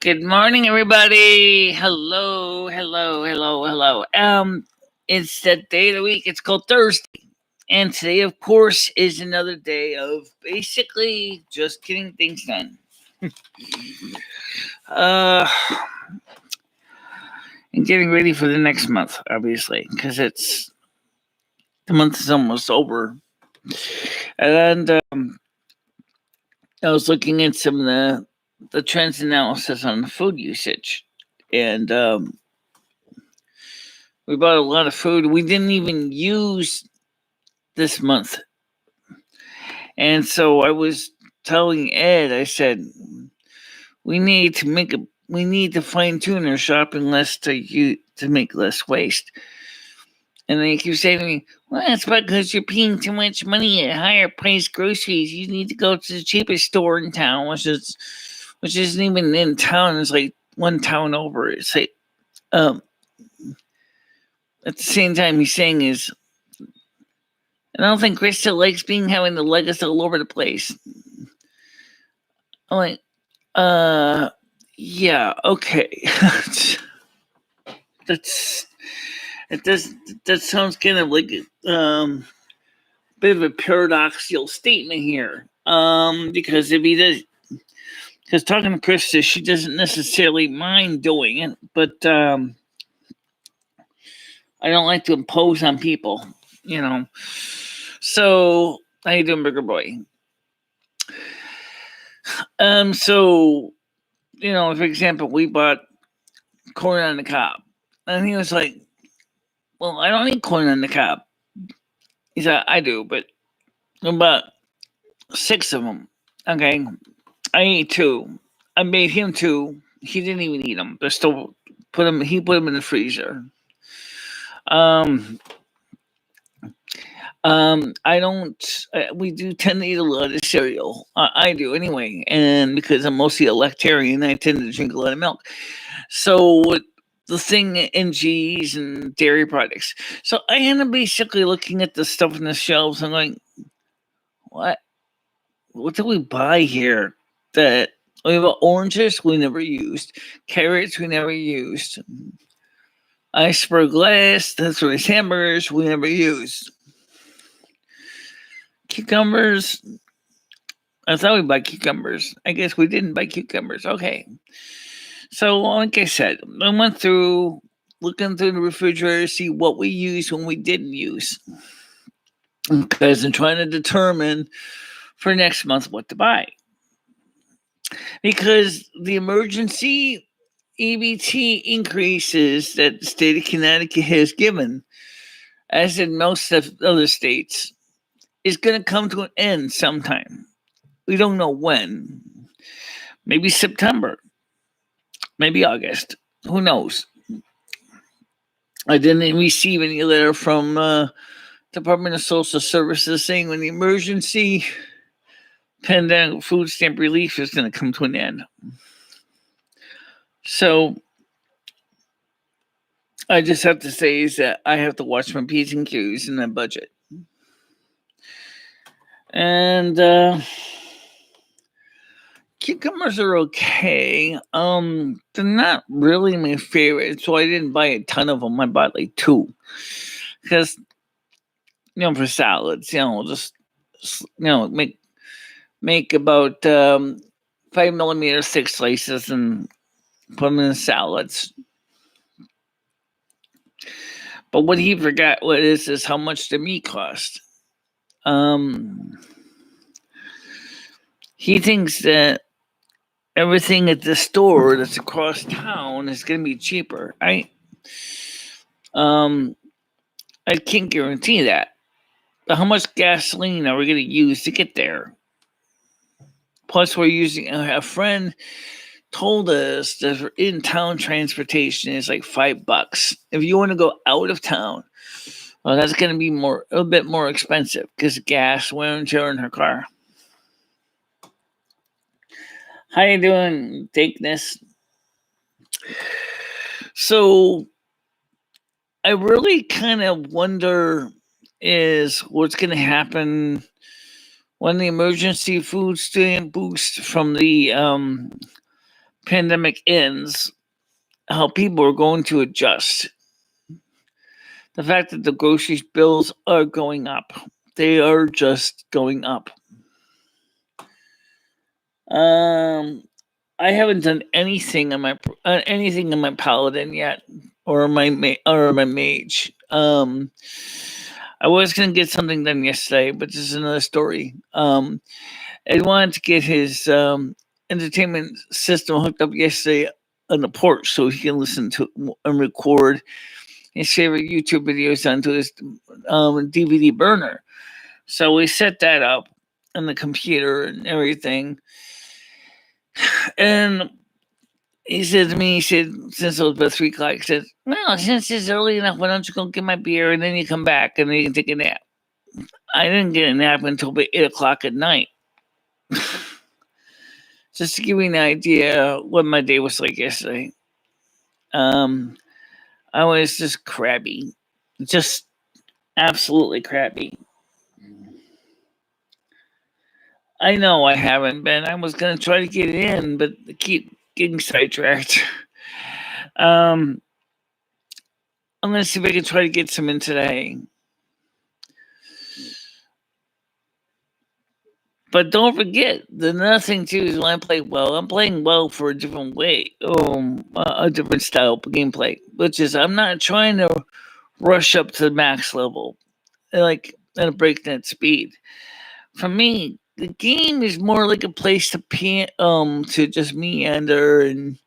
Good morning, everybody. Hello, hello, hello, hello. It's the day of the week. It's called Thursday, and today, of course, is another day of basically just getting things done. uh, and getting ready for the next month, obviously, because the month is almost over. And I was looking at some of the trends analysis on food usage, and we bought a lot of food we didn't even use this month. And so I was telling Ed, I said, we need to fine tune our shopping list to make less waste. And then he keeps saying to me, well, that's because you're paying too much money at higher priced groceries. You need to go to the cheapest store in town, which isn't even in town. It's like one town over. It's like at the same time he's saying is, and I don't think Krista likes having the Legos all over the place. I'm like, yeah, okay. That's it does that sounds kind of like bit of a paradoxical statement here. Because if he does, because talking to Krista, she doesn't necessarily mind doing it, but I don't like to impose on people, you know. So how you doing, Bigger Boy? So for example, we bought corn on the cob, and he was like, "Well, I don't eat corn on the cob." He said, "I do, but about 6 of them." Okay, I ate 2. I made him 2. He didn't even eat them. They're still put them. He put them in the freezer. I don't. We do tend to eat a lot of cereal. I do anyway, and because I'm mostly a lactarian, I tend to drink a lot of milk. So the thing in cheese and dairy products. So I end up basically looking at the stuff on the shelves and going, what? What did we buy here? That we have oranges we never used, carrots we never used, iceberg lettuce, that's what it's hamburgers we never used. Cucumbers. I thought we bought cucumbers. I guess we didn't buy cucumbers. Okay. So, like I said, I went through looking through the refrigerator to see what we used when we didn't use. Because I'm trying to determine for next month what to buy. Because the emergency EBT increases that the state of Connecticut has given, as in most of other states, is going to come to an end sometime. We don't know when. Maybe September. Maybe August. Who knows? I didn't receive any letter from Department of Social Services saying when the emergency pandemic food stamp relief is going to come to an end. So I just have to say is that I have to watch my P's and Q's in that budget. And cucumbers are okay. They're not really my favorite, so I didn't buy a ton of them. I bought like 2. Because, for salads, just, make about 5mm thick slices and put them in salads. But what he forgot is how much the meat cost. He thinks that everything at the store that's across town is going to be cheaper. I can't guarantee that. But how much gasoline are we going to use to get there? Plus, we're using a friend told us that for in-town transportation is like $5. If you want to go out of town, well, that's going to be a bit more expensive because gas, wear and tear in her car. How you doing, Thickness? So, I really kind of wonder is what's going to happen when the emergency food stamp boost from the pandemic ends, how people are going to adjust. The fact that the grocery bills are going up, they are just going up. I haven't done anything on my paladin yet, or my mage. I was gonna get something done yesterday, but this is another story. I wanted to get his entertainment system hooked up yesterday on the porch so he can listen to and record his favorite YouTube videos onto his DVD burner. So we set that up on the computer and everything. And he said to me, since it was about 3 o'clock, he said, well, since it's early enough, why don't you go get my beer and then you come back and then you can take a nap. I didn't get a nap until about 8 o'clock at night. Just to give you an idea what my day was like yesterday. I was just crabby. Just absolutely crabby. I know I haven't been. I was going to try to get it in, but I keep getting sidetracked. I'm going to see if I can try to get some in today. But don't forget, the another thing too is when I play well, I'm playing well for a different way, a different style of gameplay, which is I'm not trying to rush up to the max level, like at a breakneck speed. For me, the game is more like a place to just meander and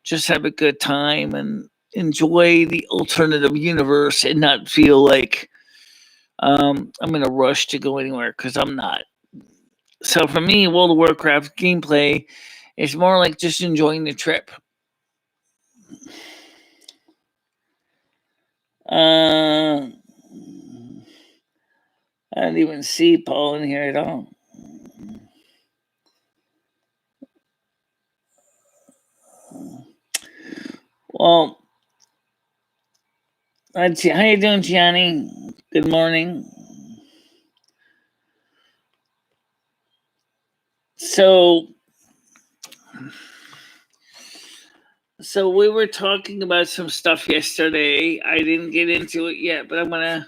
just have a good time and enjoy the alternative universe and not feel like I'm in a rush to go anywhere, because I'm not. So for me, World of Warcraft gameplay is more like just enjoying the trip. I don't even see Paul in here at all. Well, let's see. How you doing, Gianni? Good morning. So we were talking about some stuff yesterday. I didn't get into it yet, but I'm gonna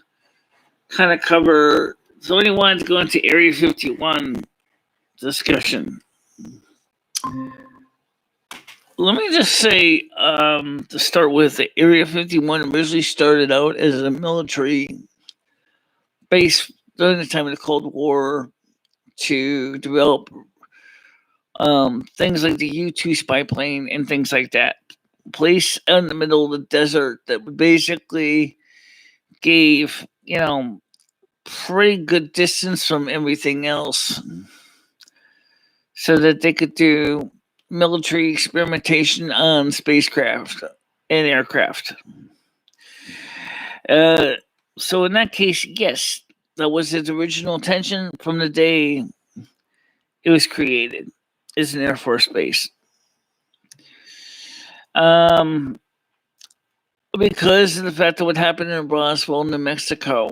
kind of cover. So anyone wanted to go into Area 51 discussion. Let me just say, to start with, the Area 51 originally started out as a military base during the time of the Cold War to develop things like the U-2 spy plane and things like that. Place in the middle of the desert that basically gave, pretty good distance from everything else so that they could do military experimentation on spacecraft and aircraft. So in that case, yes, that was its original intention from the day it was created, as an Air Force base. Because of the fact of what happened in Roswell, New Mexico,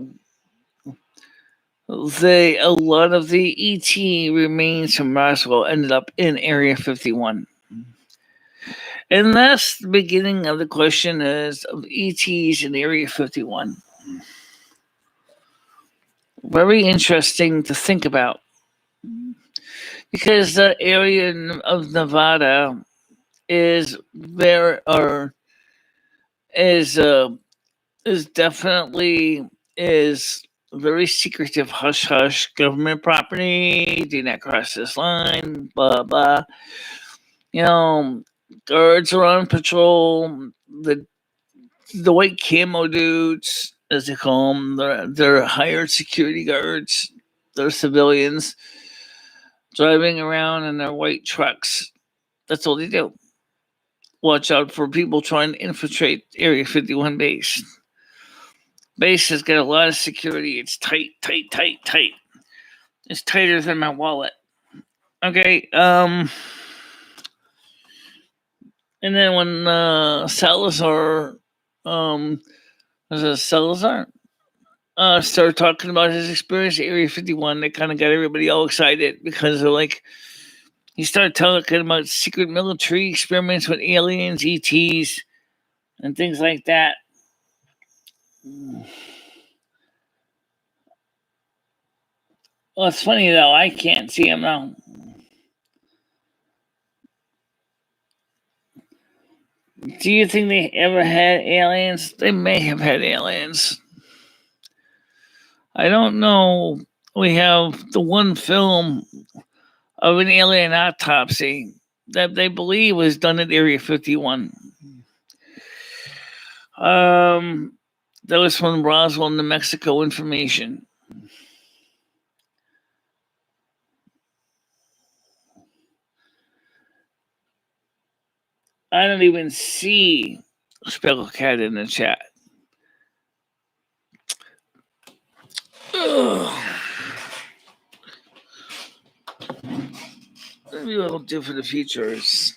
a lot of the ET remains from Roswell ended up in Area 51. And that's the beginning of the question is of ETs in Area 51. Very interesting to think about. Because the area of Nevada is definitely very secretive, hush hush, government property, do not cross this line, blah blah. Guards are on patrol. The white camo dudes, as they call them, they're hired security guards. They're civilians driving around in their white trucks. That's all they do. Watch out for people trying to infiltrate Area 51 base. Base has got a lot of security. It's tight. It's tighter than my wallet. Okay. And then when Salazar, started talking about his experience at Area 51, they kind of got everybody all excited because they're like, He started talking about secret military experiments with aliens, ETs, and things like that. Well, it's funny though, I can't see him now. Do you think they ever had aliens? They may have had aliens. I don't know. We have the one film of an alien autopsy that they believe was done at Area 51. That was from Roswell, New Mexico information. I don't even see Speckle Cat in the chat. Ugh. Maybe what I'll do for the future is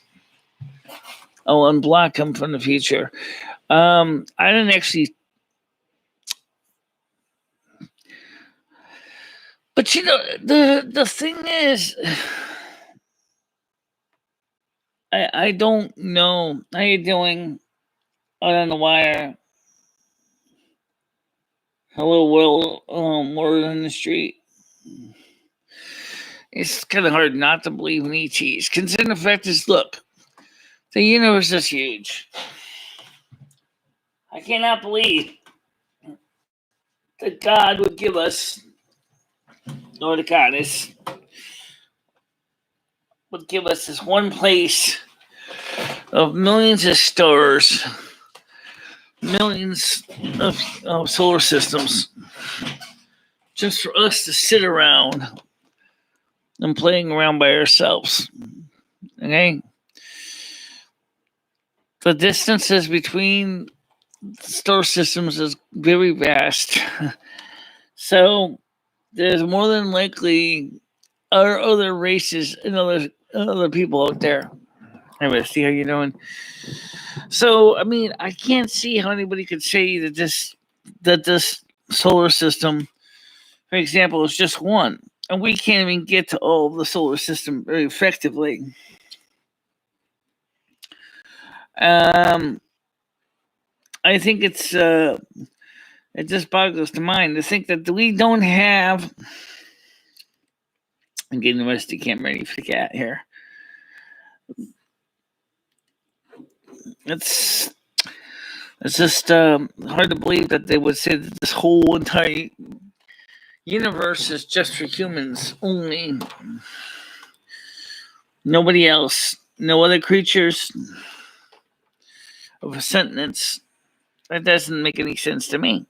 I'll unblock him from the future. I didn't actually. But you know, the thing is, I don't know. How you doing? Out on the wire. Hello, world, word on the street. It's kind of hard not to believe in ETs. Consider the fact is, look, the universe is huge. I cannot believe that God would give us, or the goddess, would give us this one place of millions of stars, millions of solar systems, just for us to sit around and playing around by ourselves. Okay? The distances between star systems is very vast. So there's more than likely other races and other people out there. Anyway, see how you're doing. So I mean, I can't see how anybody could say that this solar system, for example, is just one, and we can't even get to all of the solar system very effectively. I think it just boggles the mind to think that we don't have. I'm getting the rusty camera ready for the cat here. It's just hard to believe that they would say that this whole entire universe is just for humans only. Nobody else, no other creatures of a sentence. That doesn't make any sense to me.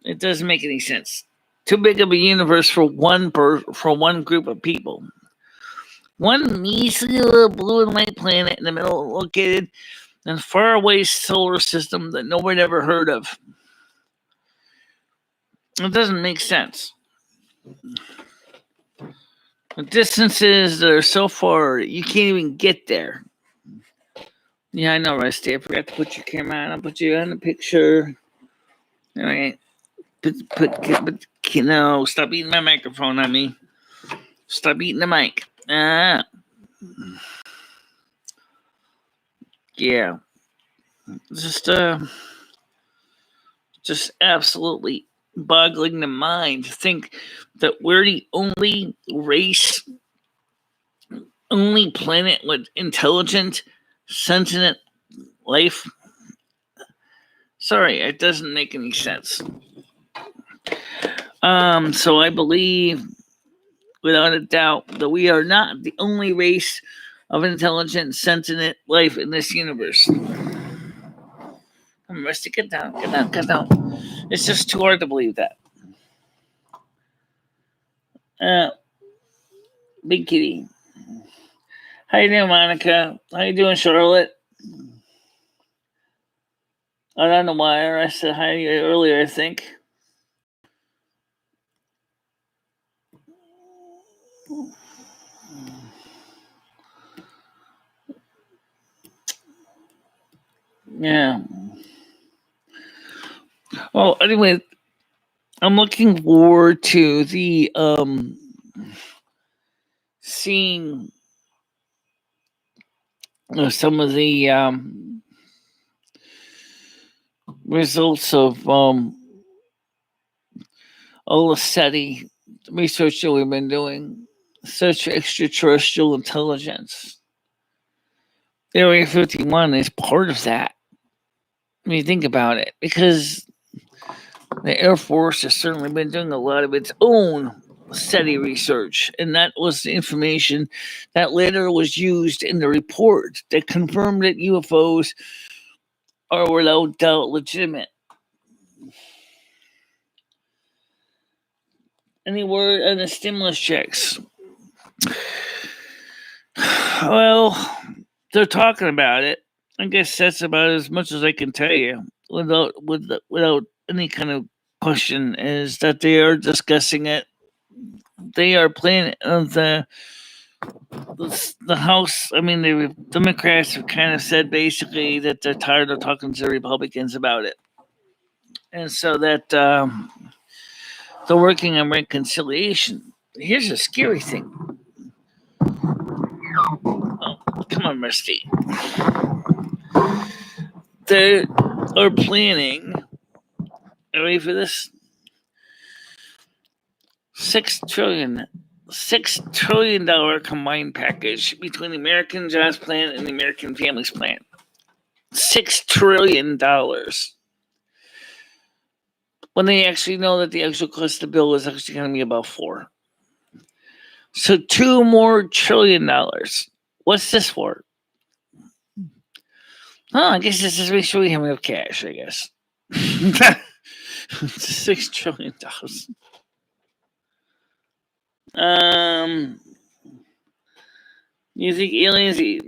It doesn't make any sense. Too big of a universe for one group of people. One measly little blue and white planet in the middle, located in a faraway solar system that no one ever heard of. It doesn't make sense. The distances that are so far, you can't even get there. Yeah, I know, Rusty. I forgot to put your camera on. I'll put you on the picture. All right. No, stop eating my microphone on me. Stop eating the mic. Yeah. Just absolutely boggling the mind to think that we're the only race, only planet with intelligent, sentient life. Sorry, it doesn't make any sense. So I believe, without a doubt, that we are not the only race of intelligent, sentient life in this universe. I'm Rusty, get down. It's just too hard to believe that. Big kitty. How you doing, Monica? How you doing, Charlotte? I don't know why. I said hi to you earlier, I think. Yeah. Well, anyway, I'm looking forward to the seeing some of the results of all the study research that we've been doing, search for extraterrestrial intelligence. Area 51 is part of that. When you think about it, because the Air Force has certainly been doing a lot of its own study research, and that was the information that later was used in the report that confirmed that UFOs are without doubt legitimate. Any word on the stimulus checks? Well, they're talking about it. I guess that's about as much as I can tell you without any kind of question, is that they are discussing it. They are planning the House. I mean, the Democrats have kind of said basically that they're tired of talking to the Republicans about it, and so that they're working on reconciliation. Here's a scary thing. Oh, come on, Misty. They are planning. Are you ready for this? $6 trillion combined package between the American Jobs Plan and the American Families Plan. $6 trillion. When they actually know that the actual cost of the bill is actually going to be about $4. So $2 more trillion. What's this for? Oh, I guess this is to make sure we have enough cash, I guess. $6 trillion. You think aliens eat?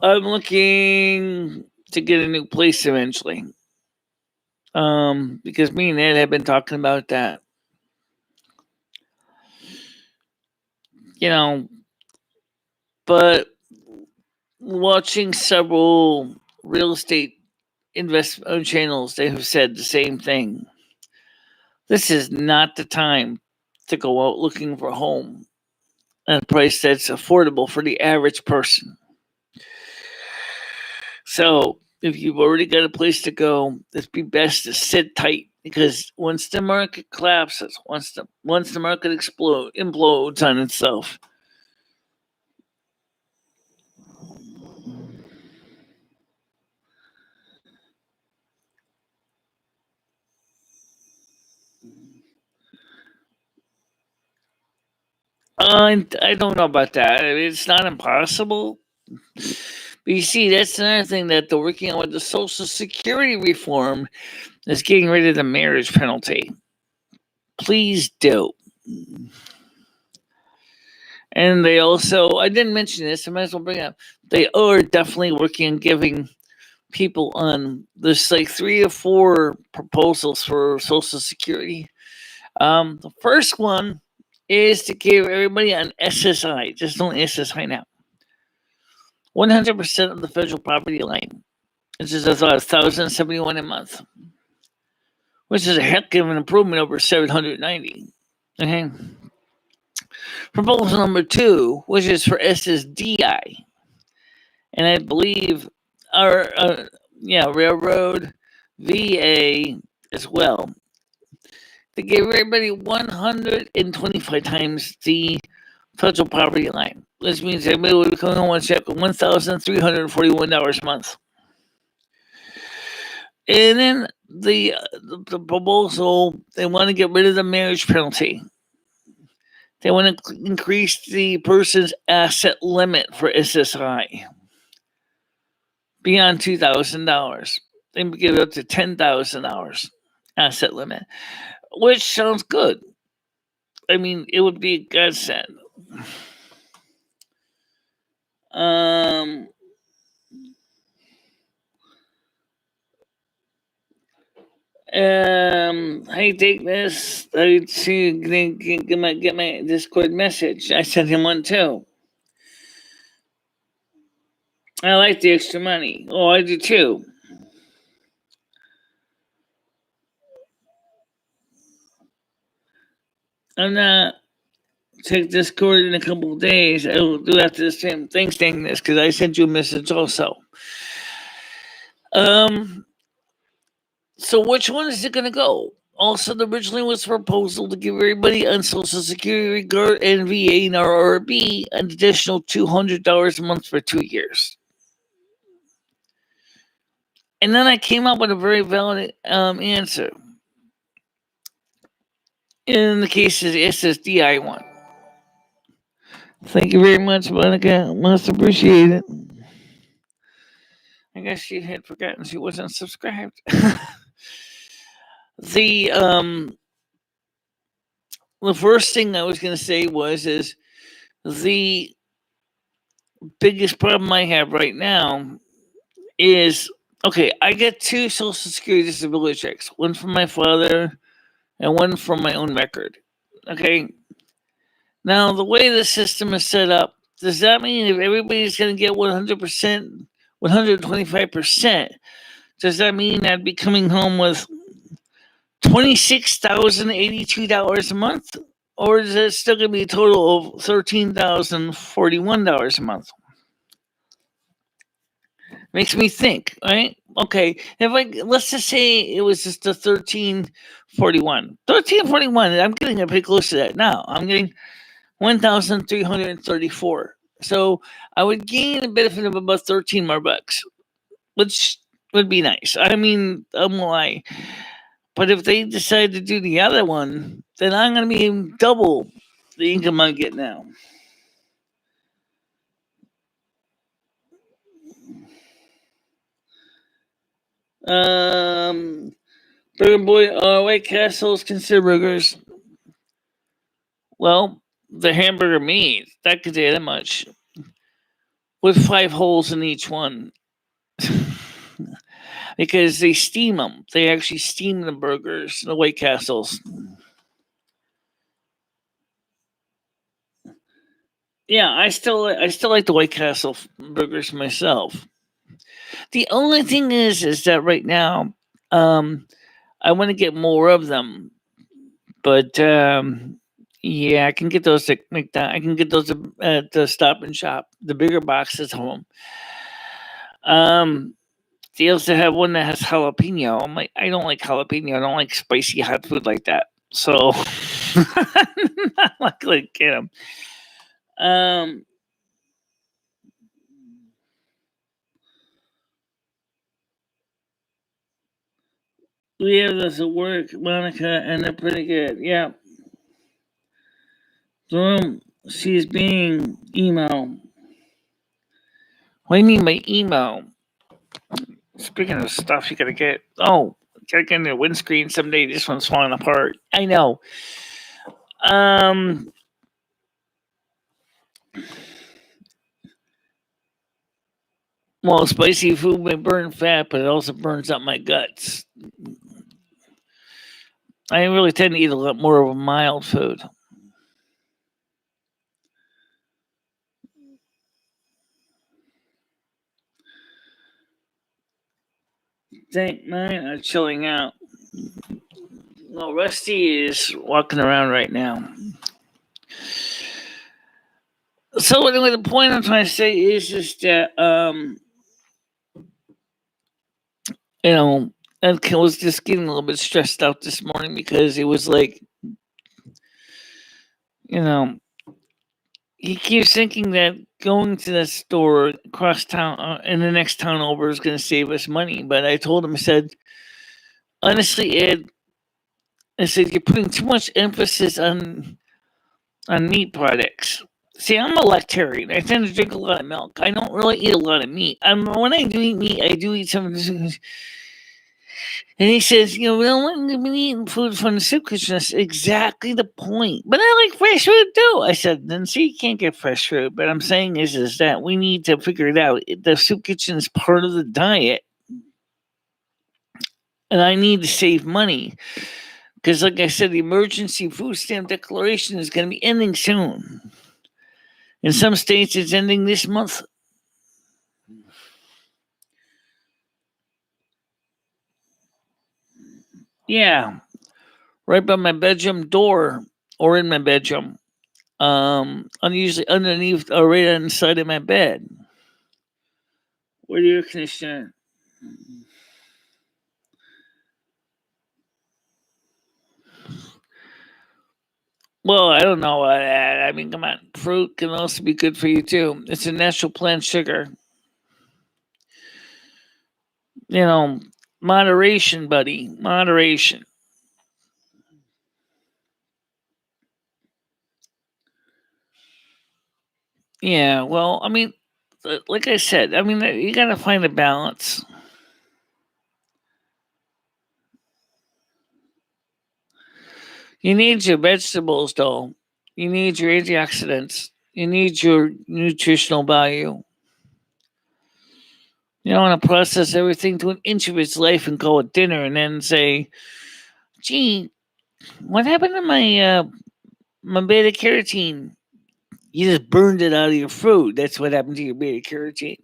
I'm looking to get a new place eventually. Because me and Ed have been talking about that. But watching several real estate investment channels, they have said the same thing. This is not the time to go out looking for a home at a price that's affordable for the average person. So if you've already got a place to go, it'd be best to sit tight, because once the market collapses, once the market implodes on itself, I don't know about that. I mean, it's not impossible. But you see, that's another thing that they're working on with the Social Security reform, is getting rid of the marriage penalty. Please do. And they also, I didn't mention this, I might as well bring it up. They are definitely working on giving people on, there's like 3 or 4 proposals for Social Security. The first one is to give everybody an SSI, just only SSI now. 100% of the federal property line, which is about $1,071 a month, which is a heck of an improvement over $790. Okay. Proposal number 2, which is for SSDI, and I believe our railroad, VA as well. They gave everybody 125 times the federal poverty line, which means everybody would be coming home with a check of $1,341 a month. And then the proposal, they want to get rid of the marriage penalty. They want to increase the person's asset limit for SSI beyond $2,000. They give it up to $10,000 asset limit, which sounds good. I mean, it would be a godsend. Hey, take this. I see. Get my Discord message. I sent him one too. I like the extra money. Oh, I do too. I'm not. take Discord in a couple of days. I will do after the same thing saying this because I sent you a message also. So which one is it going to go? Also, originally was a proposal to give everybody on Social Security and VA and RRB an additional $200 a month for 2 years. And then I came up with a very valid answer. In the case of the SSDI one. Thank you very much, Monica. Most appreciated. I guess she had forgotten she wasn't subscribed. The first thing I was going to say is the biggest problem I have right now is, okay, I get 2 Social Security disability checks, one from my father and one from my own record. Okay. Now, the way the system is set up, does that mean if everybody's going to get 100%, 125%, does that mean I'd be coming home with $26,082 a month? Or is it still going to be a total of $13,041 a month? Makes me think, right? Okay, let's just say it was just a 1341. 1341, I'm getting pretty close to that now. I'm getting 1,334. So I would gain a benefit of about 13 more bucks, which would be nice. I mean, I'm lying. But if they decide to do the other one, then I'm going to be double the income I get now. Burger Boy, White Castles, consider burgers. Well, the hamburger meat, that could say that much. With 5 holes in each one. Because they steam them. They actually steam the burgers, the White Castles. Yeah, I still like the White Castle burgers myself. The only thing is that right now, I want to get more of them, but yeah, I can get those at McDonald's. I can get those at the Stop and Shop, the bigger boxes home. They also have one that has jalapeno. I'm like, I don't like jalapeno. I don't like spicy hot food like that. So I'm not likely to get them. We have this at work, Monica, and they're pretty good. Yeah. She's being emo. What do you mean by emo? Speaking of stuff you gotta get. Oh, gotta get in the windscreen someday. This one's falling apart. I know. Well, spicy food may burn fat, but it also burns up my guts. I really tend to eat a lot more of a mild food. Thank mine are chilling out. Well, Rusty is walking around right now. So anyway, the point I'm trying to say is that you know, I was just getting a little bit stressed out this morning because it was like, you know, he keeps thinking that going to the store across town in the next town over is going to save us money. But I told him, I said, honestly, Ed, I said, you're putting too much emphasis on meat products. See, I'm a lactarian. I tend to drink a lot of milk. I don't really eat a lot of meat. When I do eat meat, I do eat some of this. And he says, we don't want to be eating food from the soup kitchen. That's exactly the point. But I like fresh fruit too. I said, then see, you can't get fresh fruit. But I'm saying is that we need to figure it out. The soup kitchen is part of the diet. And I need to save money. Because like I said, the emergency food stamp declaration is going to be ending soon. In some states, it's ending this month. Yeah. Right by my bedroom door or in my bedroom. usually underneath or right on the side of my bed. Where the air conditioner. Well, I don't know. I mean, come on. Fruit can also be good for you too. It's a natural plant sugar. You know, moderation, buddy. Moderation. Yeah. Well, I mean, like I said, I mean, you got to find a balance. You need your vegetables, though. You need your antioxidants. You need your nutritional value. You don't want to process everything to an inch of its life and call it dinner and then say, gee, what happened to my beta carotene? You just burned it out of your food. That's what happened to your beta carotene.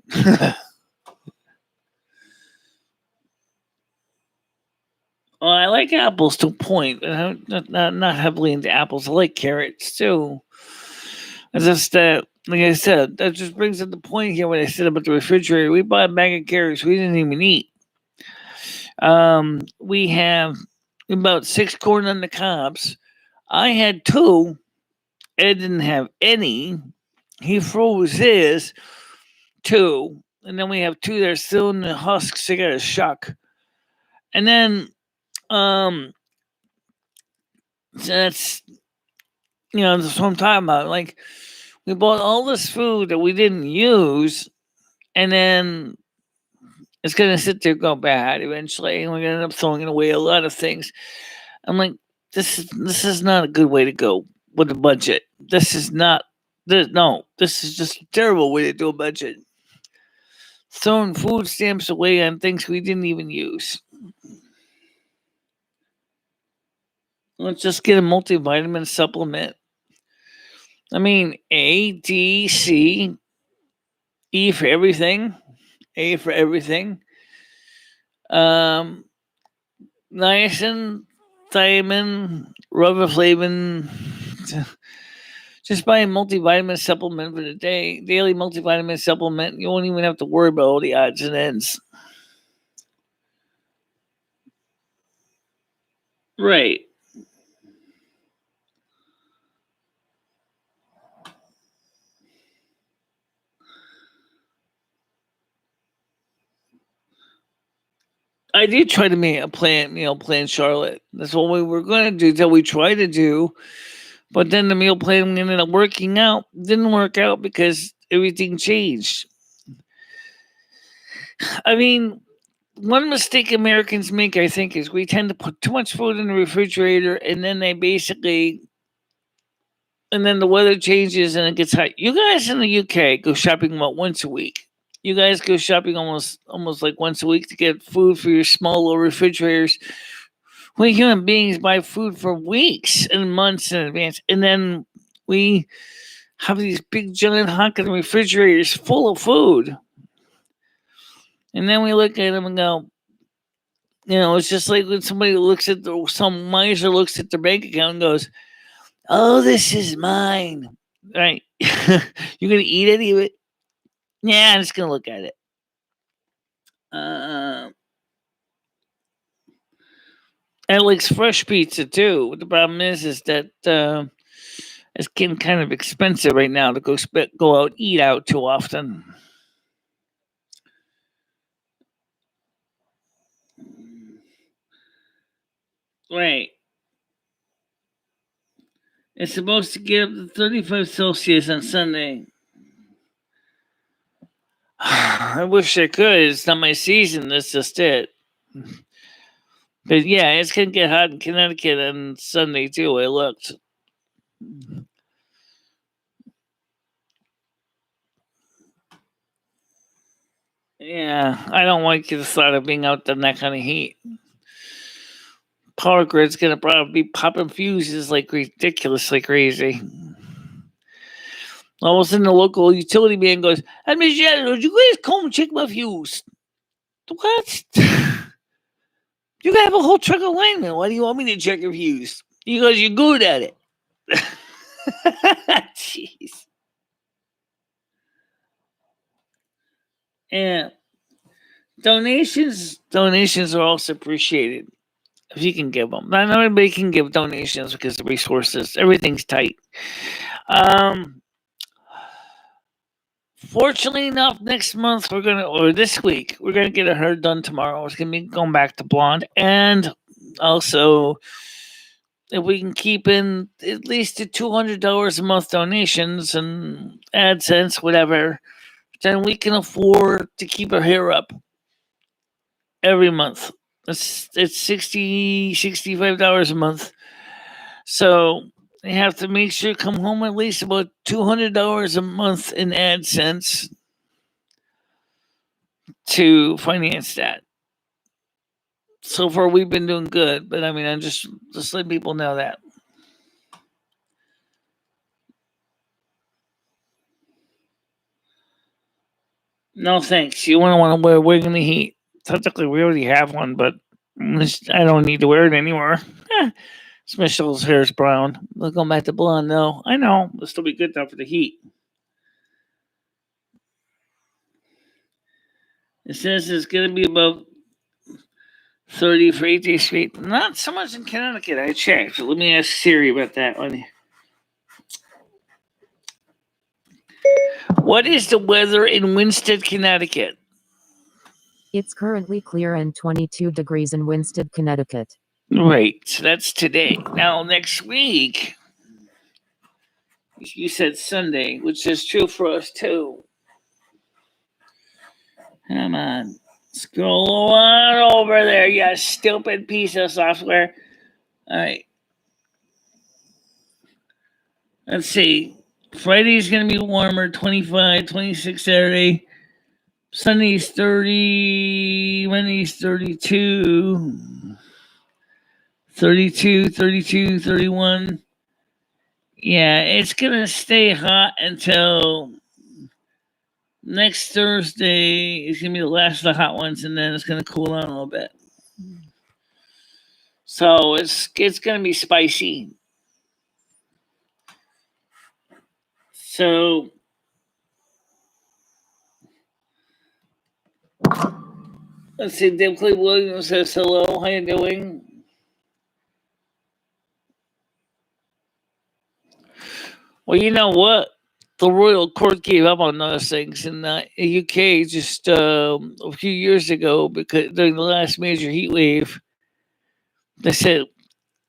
Well, I like apples to a point, but I'm not heavily into apples. I like carrots too. It's just that, like I said, that just brings up the point here when I said about the refrigerator. We bought a bag of carrots we didn't even eat. We have about 6 corn on the cobs. I had two. Ed didn't have any. He froze his two, and then we have two that are still in the husks. They got a shuck, and then so that's what I'm talking about. Like we bought all this food that we didn't use, and then it's gonna sit there and go bad eventually, and we're gonna end up throwing away a lot of things. I'm like, this is not a good way to go with a budget. This is not. No, this is just a terrible way to do a budget. Throwing food stamps away on things we didn't even use. Let's just get a multivitamin supplement. I mean, A, D, C, E for everything, A for everything. Um, Niacin, thiamine, riboflavin. Just buy a multivitamin supplement for the day, daily multivitamin supplement. You won't even have to worry about all the odds and ends. Right. I did try to make a plan Charlotte. That's what we were going to do. That we tried to do, but then the meal plan ended up working out. Didn't work out because everything changed. I mean, one mistake Americans make, I think, is we tend to put too much food in the refrigerator, and then and then the weather changes and it gets hot. You guys in the UK go shopping about once a week. You guys go shopping almost like once a week to get food for your small little refrigerators. We human beings buy food for weeks and months in advance, and then we have these big giant honking refrigerators full of food. And then we look at them and go, it's just like when somebody looks at some miser looks at their bank account and goes, "Oh, this is mine." Right? You're gonna eat any of it? Yeah, I'm just gonna look at it. Uh, and it likes fresh pizza too. The problem is that it's getting kind of expensive right now to go out eat out too often. Right. It's supposed to get up to 35 Celsius on Sunday. I wish I could. It's not my season. That's just it. But yeah, it's gonna get hot in Connecticut on Sunday too. I looked. Yeah, I don't like the thought of being out in that kind of heat. Power grid's gonna probably be popping fuses like ridiculously crazy. All of a sudden, the local utility man goes, "Hey, Michelle, would you guys come check my fuse?" What? You have a whole truck of linemen. Why do you want me to check your fuse? Because you're good at it. Jeez. Yeah. Donations are also appreciated if you can give them. Not everybody can give donations because the resources, everything's tight. Fortunately enough, next month or this week, we're gonna get a herd done tomorrow. It's gonna be going back to blonde, and also if we can keep in at least the $200 a month donations and AdSense, whatever, then we can afford to keep our hair up every month. It's $65 a month. So you have to make sure you come home at least about $200 a month in AdSense to finance that. So far, we've been doing good, but I mean, I'm just letting people know that. No thanks. You want to wear a wig in the heat? Technically, we already have one, but I don't need to wear it anymore. Michelle's hair is brown. We're going back to blonde. No, I know. It'll still be good enough for the heat. It says it's going to be above 30 for 8 days straight. Not so much in Connecticut. I checked. Let me ask Siri about that one. What is the weather in Winsted, Connecticut? It's currently clear and 22 degrees in Winsted, Connecticut. Right. So that's today. Now, next week, you said Sunday, which is true for us too. Come on. Scroll on over there, you stupid piece of software. All right. Let's see. Friday's going to be warmer, 25, 26 Saturday. Sunday's 30, Monday's 32, 32, 32, 31. Yeah, it's going to stay hot until next Thursday. It's going to be the last of the hot ones, and then it's going to cool down a little bit. So it's going to be spicy. So let's see. Dave Clay Williams says hello. How you doing? Well, you know what? The royal court gave up on those things in the UK just a few years ago because during the last major heat wave, they said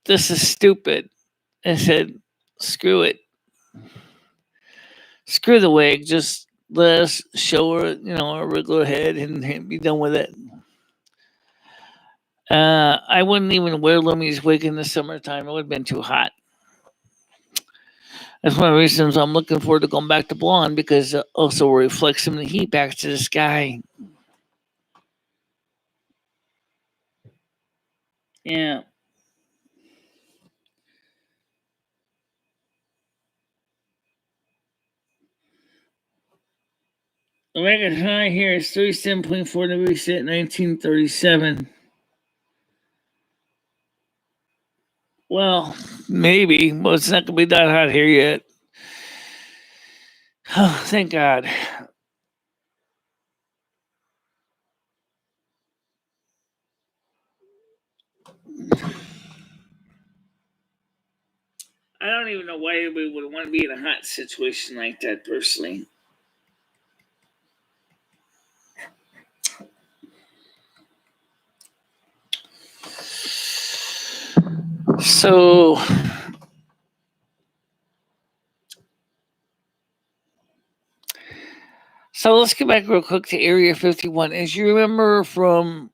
this is stupid. They said screw it, screw the wig. Just let us show her, our regular head and be done with it. I wouldn't even wear Lumi's wig in the summertime. It would have been too hot. That's one of the reasons I'm looking forward to going back to blonde because it also reflects some of the heat back to the sky. Yeah. The record high here is 37.4 degrees set 1937. Well, maybe. Well, it's not going to be that hot here yet. Oh, thank God. I don't even know why we would want to be in a hot situation like that, personally. So let's get back real quick to Area 51. As you remember from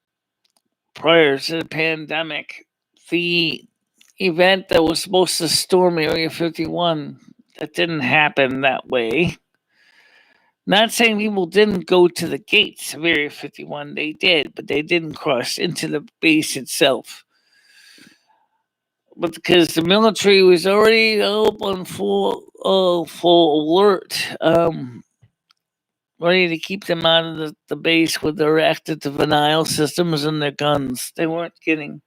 prior to the pandemic, the event that was supposed to storm Area 51, that didn't happen that way. Not saying people didn't go to the gates of Area 51. They did, but they didn't cross into the base itself. But because the military was already up on full alert, ready to keep them out of the base with their active denial systems and their guns. They weren't kidding.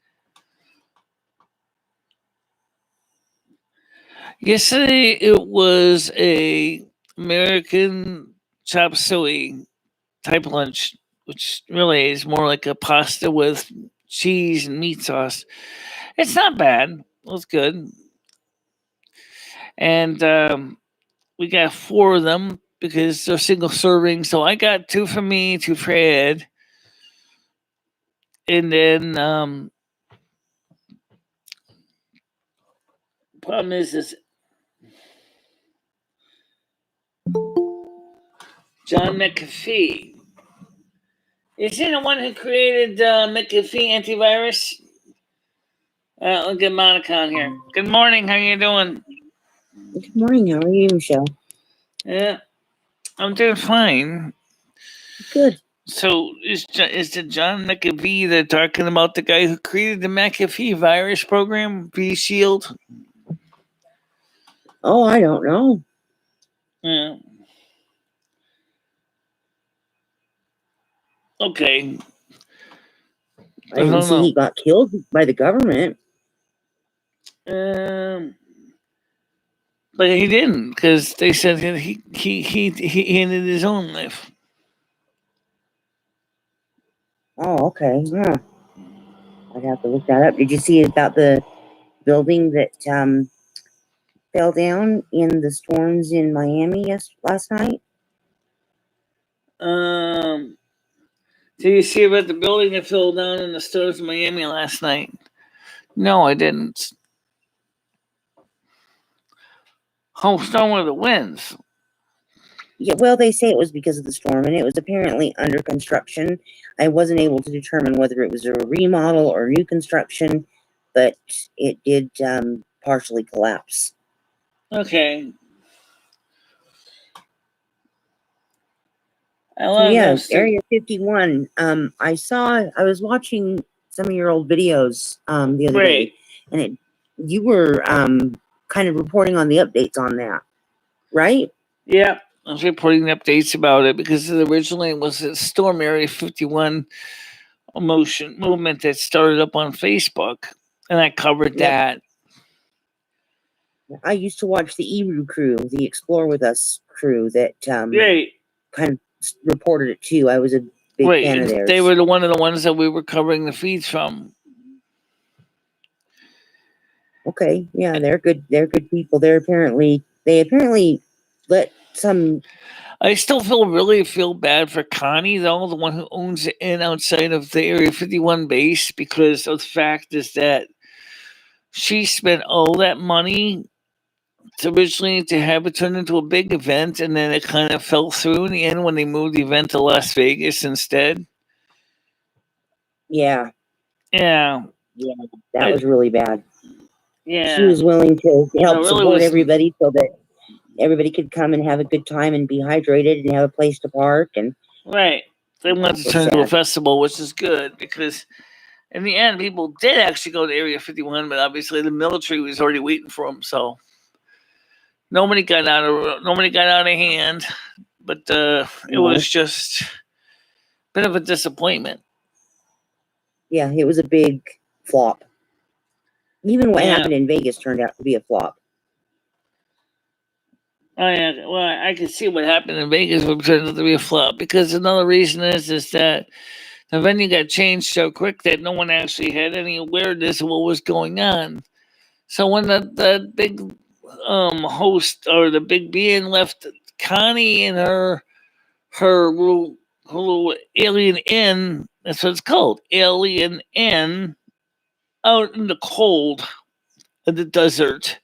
Yesterday it was a American chop suey type lunch, which really is more like a pasta with cheese and meat sauce. It's not bad. It was good. And we got 4 of them because they're single serving. So I got 2 for me, 2 for Ed. And then problem is John McAfee. Is he the one who created McAfee antivirus? Look at Monica on here. Good morning. How you doing? Good morning. How are you, Michelle? Yeah, I'm doing fine. Good. So is it John McAfee that talking about the guy who created the McAfee virus program, V Shield? Oh, I don't know. Yeah. Okay. I didn't see he got killed by the government. But he didn't, because they said he ended his own life. Oh, okay. Huh. I'd have to look that up. Did you see about the building that fell down in the storms in Miami last night? Did you see about the building that fell down in the storms in Miami last night? No, I didn't. How strong were the winds? Yeah, well, they say it was because of the storm, and it was apparently under construction. I wasn't able to determine whether it was a remodel or new construction, but it did partially collapse. Okay. So yeah, Area 51. I was watching some of your old videos the other day, and you were kind of reporting on the updates on that, right? Yeah, I was reporting the updates about it because it originally was a Storm Area 51 movement that started up on Facebook, and I covered that. I used to watch the ERU crew, the Explore With Us crew that kind of reported it too. I was a big fan of theirs. They were one of the ones that we were covering the feeds from. Okay, yeah, they're good. They're good people. They apparently let some. I still feel bad for Connie, though, the one who owns it in outside of the Area 51 base, because of the fact is that she spent all that money originally to have it turn into a big event, and then it kind of fell through in the end when they moved the event to Las Vegas instead. Yeah. Yeah. Yeah, that was really bad. Yeah. She was willing to help support everybody so that everybody could come and have a good time and be hydrated and have a place to park. And right. They wanted to turn into a festival, which is good because in the end, people did actually go to Area 51, but obviously the military was already waiting for them, so nobody got out of hand. But it was just a bit of a disappointment. Yeah, it was a big flop. Even what happened in Vegas turned out to be a flop. Oh yeah, well, I can see what happened in Vegas would turn out to be a flop because another reason is that the venue got changed so quick that no one actually had any awareness of what was going on. So when the big host or the big being left Connie and her little alien inn, that's what it's called, alien inn, out in the cold of the desert,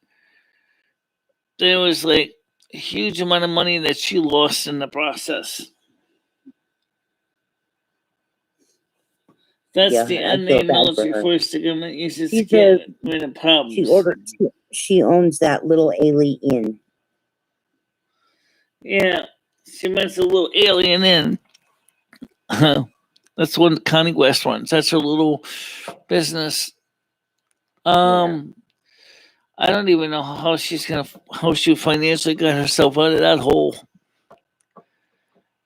there was like a huge amount of money that she lost in the process. That's the unnamed military force the government uses to get rid of problems. She owns that little alien inn. Yeah, she went to a little alien inn. That's one Connie West runs. That's her little business. I don't even know how she financially got herself out of that hole.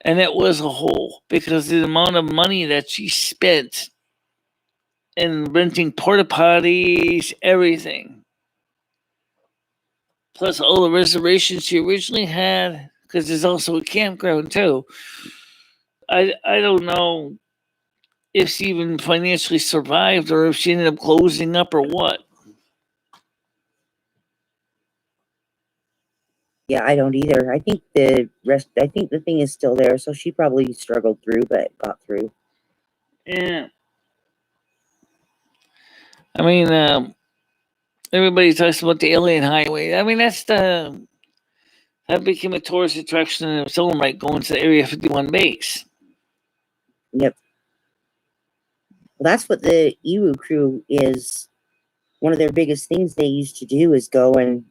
And it was a hole because the amount of money that she spent in renting porta potties, everything. plus all the reservations she originally had, because there's also a campground too. I don't know if she even financially survived or if she ended up closing up or what. Yeah, I don't either. I think the thing is still there, so she probably struggled through, but got through. Yeah. I mean, everybody talks about the Alien Highway. I mean, that became a tourist attraction in its own right, going to the Area 51 base. Yep. Well, that's what the Ewu crew is. One of their biggest things they used to do is go and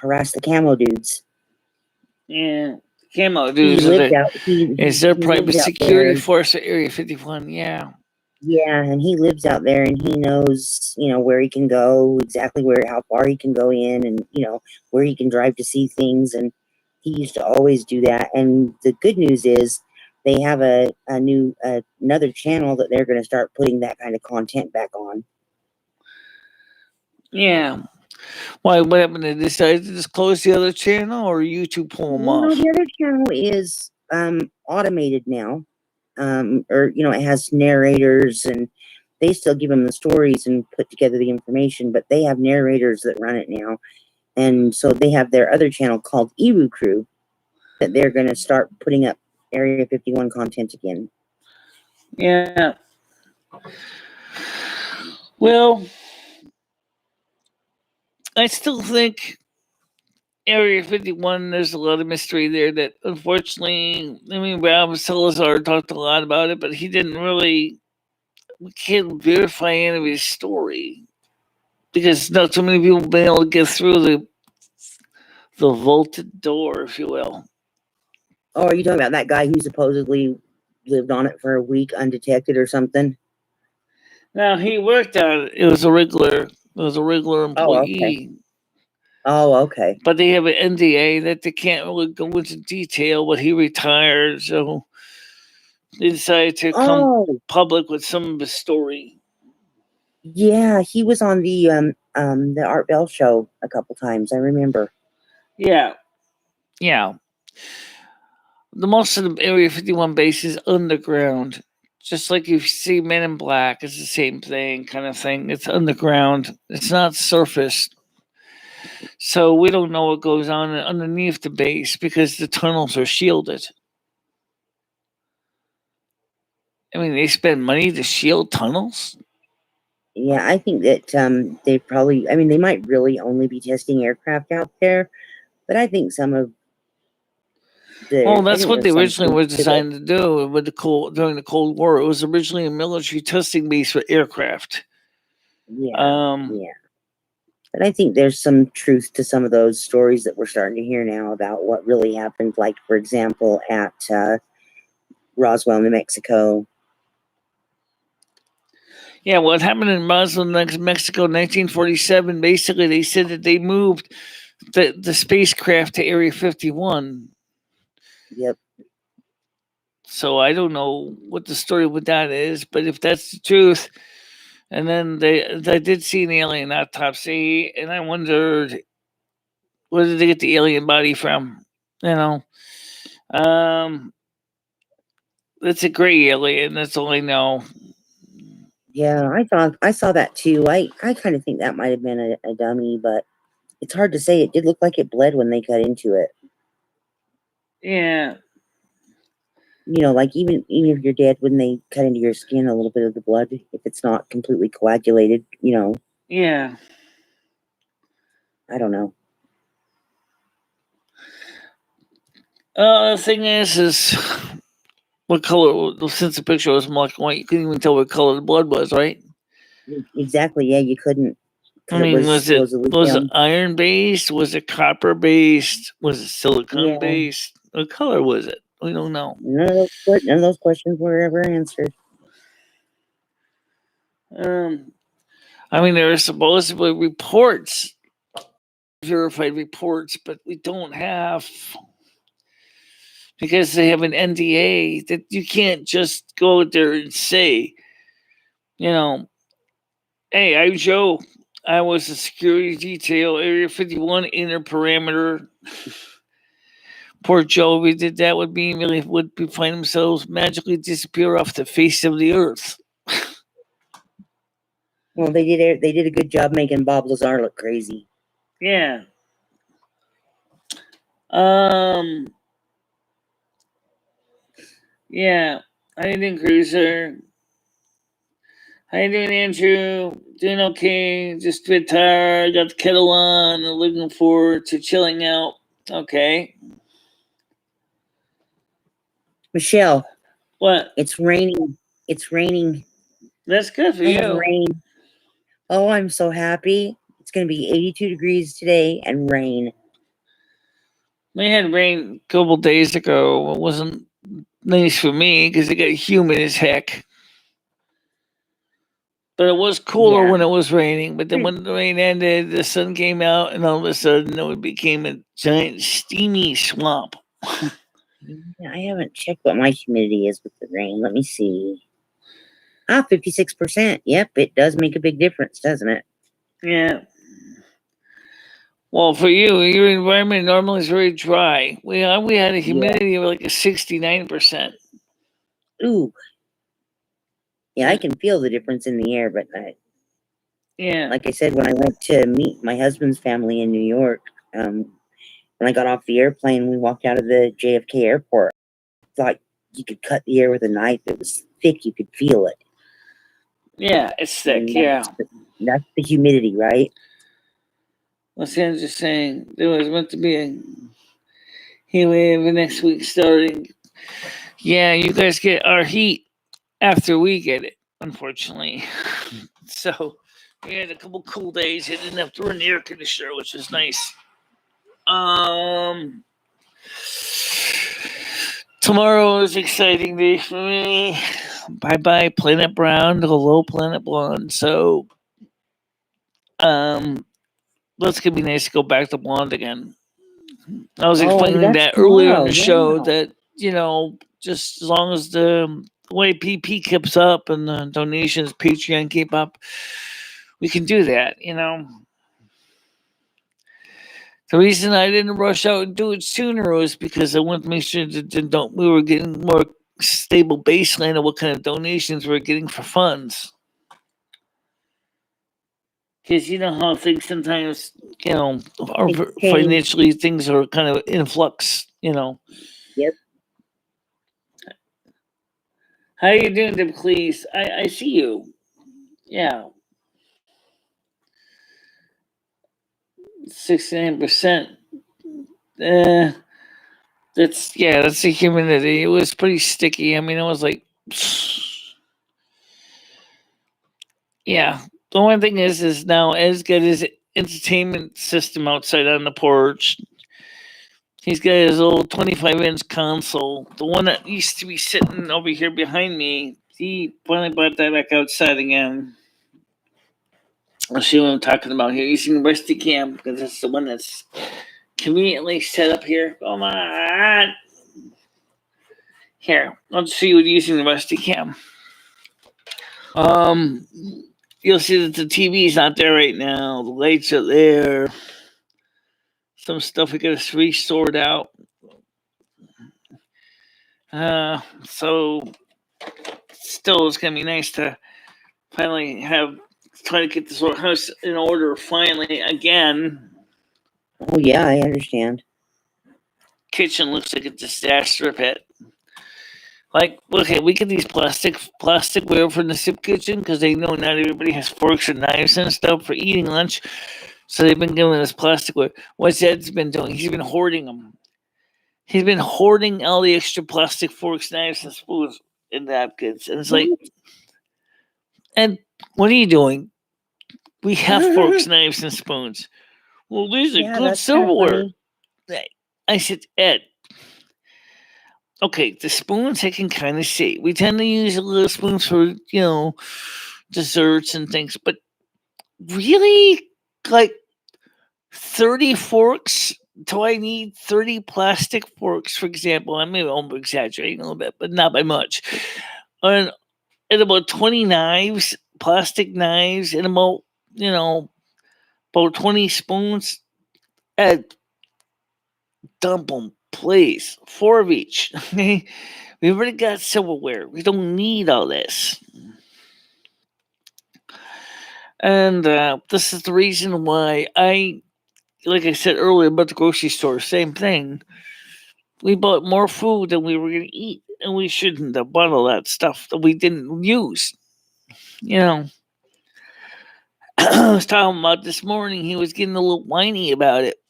harass the camo dudes. Yeah. Camo He dudes lived out. is their he private lived out security there. force at Area 51. Yeah. Yeah, and he lives out there, and he knows, where he can go, exactly how far he can go in, and where he can drive to see things. And he used to always do that. And the good news is, they have another channel that they're going to start putting that kind of content back on. Yeah. Why? What happened? They decided to just close the other channel, or YouTube pull them off? The other channel is automated now, or it has narrators, and they still give them the stories and put together the information, but they have narrators that run it now. And so they have their other channel called Ewu Crew that they're going to start putting up Area 51 content again. Yeah. Well, I still think Area 51, there's a lot of mystery there that unfortunately, I mean, Rob Salazar talked a lot about it, but he didn't really, we can't verify any of his story because not so many people have been able to get through the vaulted door, if you will. Oh, are you talking about that guy who supposedly lived on it for a week undetected or something? Now, he worked on it. It was a regular employee. Oh, okay. Oh, okay. But they have an NDA that they can't really go into detail, but he retired, so they decided to come public with some of his story. Yeah, he was on the Art Bell show a couple times, I remember. Yeah. Yeah. The most of the Area 51 base is underground. Just like you see Men in Black, it's the same thing, kind of thing. It's underground. It's not surface. So we don't know what goes on underneath the base because the tunnels are shielded. I mean, they spend money to shield tunnels? Yeah, I think that they probably, they might really only be testing aircraft out there, but I think some of well, that's what they originally were designed to do with during the Cold War. It was originally a military testing base for aircraft. Yeah, yeah. But I think there's some truth to some of those stories that we're starting to hear now about what really happened. Like, for example, at Roswell, New Mexico. Yeah, what happened in Roswell, Mexico, 1947? Basically, they said that they moved the spacecraft to Area 51. Yep. So I don't know what the story with that is, but if that's the truth, and then they did see an alien autopsy, and I wondered where did they get the alien body from? It's a gray alien. That's all I know. Yeah, I saw that too. I kind of think that might have been a dummy, but it's hard to say. It did look like it bled when they cut into it. Yeah. Like even if you're dead, when they cut into your skin, a little bit of the blood, if it's not completely coagulated, Yeah. I don't know. The thing is what color? Since the picture was black and white, you couldn't even tell what color the blood was, right? Exactly. Yeah, you couldn't. I mean, was it iron based? Was it copper based? Was it silicone based? What color was it? We don't know. None of those questions were ever answered. I mean, there are supposedly reports, verified reports, but we don't have, because they have an NDA that you can't just go there and say, hey, I'm Joe. I was a security detail, Area 51 inner perimeter. Poor Joe, if he did that, would find themselves magically disappear off the face of the earth. Well, they did a good job making Bob Lazar look crazy. Yeah. Yeah. How you doing, Cruiser? How you doing, Andrew? Doing okay. Just a bit tired. Got the kettle on. Looking forward to chilling out. Okay. Michelle. What? It's raining. It's raining. That's good for you. Rain. Oh, I'm so happy. It's going to be 82 degrees today and rain. We had rain a couple days ago. It wasn't nice for me because it got humid as heck. But it was cooler when it was raining. But then when the rain ended, the sun came out, and all of a sudden it became a giant steamy swamp. I haven't checked what my humidity is with the rain. Let me see. 56%. Yep, it does make a big difference, doesn't it? Yeah. Well, for you, your environment normally is very dry. We had a humidity of like a 69%. Ooh. Yeah, I can feel the difference in the air, but like I said, when I went to meet my husband's family in New York, when I got off the airplane, we walked out of the JFK airport. It's like you could cut the air with a knife. It was thick. You could feel it. Yeah, it's thick. That's the humidity, right? Los Angeles saying there was meant to be a heat wave next week starting. Yeah, you guys get our heat after we get it, unfortunately. So we had a couple cool days. It didn't have to run the air conditioner, which was nice. Tomorrow is an exciting day for me. Bye Planet Brown, hello Planet Blonde. So that's gonna be nice to go back to blonde again. I was explaining that earlier in the show that, just as long as the way PP keeps up and the donations, Patreon keep up, we can do that, The reason I didn't rush out and do it sooner was because I wanted to make sure that we were getting more stable baseline of what kind of donations we're getting for funds. Because you know how things sometimes, are financially things are kind of in flux, Yep. How you doing, Deb? Please, I see you. Yeah. 69%. That's the humidity. It was pretty sticky. I mean, it was like, yeah. The one thing is now Ed's got his entertainment system outside on the porch. He's got his old 25-inch console. The one that used to be sitting over here behind me, he finally brought that back outside again. I'll see what I'm talking about here. Using Rusty Cam, because that's the one that's conveniently set up here. Come on. Here, I'll just show you using the Rusty Cam. You'll see that the TV's not there right now. The lights are there. Some stuff we got to resort out. So still, it's gonna be nice to finally try to get this house in order finally again. Oh yeah, I understand. Kitchen looks like a disaster pit. Like, okay, we get these plasticware from the soup kitchen because they know not everybody has forks and knives and stuff for eating lunch. So they've been giving us plasticware. What's Ed's been doing? He's been hoarding them. He's been hoarding all the extra plastic forks, knives, and spoons and napkins. And it's like, Ed, what are you doing? We have forks, knives, and spoons. Well, these are good silverware. I said, Ed, okay, the spoons I can kind of see. We tend to use little spoons for, desserts and things, but really, like 30 forks? Do I need 30 plastic forks, for example? I mean, I'm exaggerating a little bit, but not by much. And about 20 knives, plastic knives, and about, about 20 spoons. Ed, dump them, please. 4 of each. We already got silverware. We don't need all this. And this is the reason why like I said earlier about the grocery store, same thing. We bought more food than we were going to eat, and we shouldn't have bought all that stuff that we didn't use. You know, I was talking about this morning, he was getting a little whiny about it.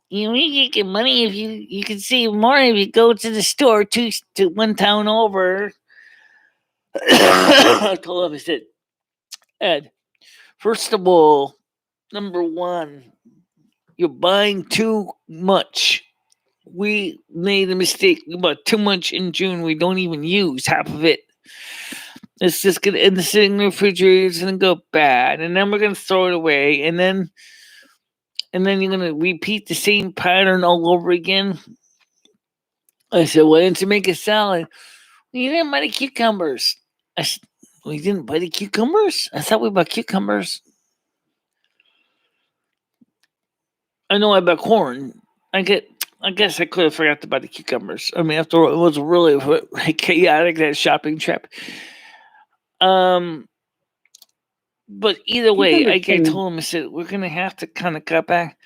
You get money if you can save more if you go to the store to one town over. I told him, I said, Ed, first of all, number one, you're buying too much. We made a mistake. We bought too much in June. We don't even use half of it. It's just gonna end up sitting in the refrigerator. It's gonna go bad, and then we're gonna throw it away, and then you're gonna repeat the same pattern all over again. I said, "Why didn't you make a salad? You didn't buy the cucumbers." I said, "We didn't buy the cucumbers? I thought we bought cucumbers." I know I bought corn. I guess I could have forgot about the cucumbers. I mean, after all, it was really chaotic, that shopping trip. But either way, I told him, I said, we're going to have to kind of cut back.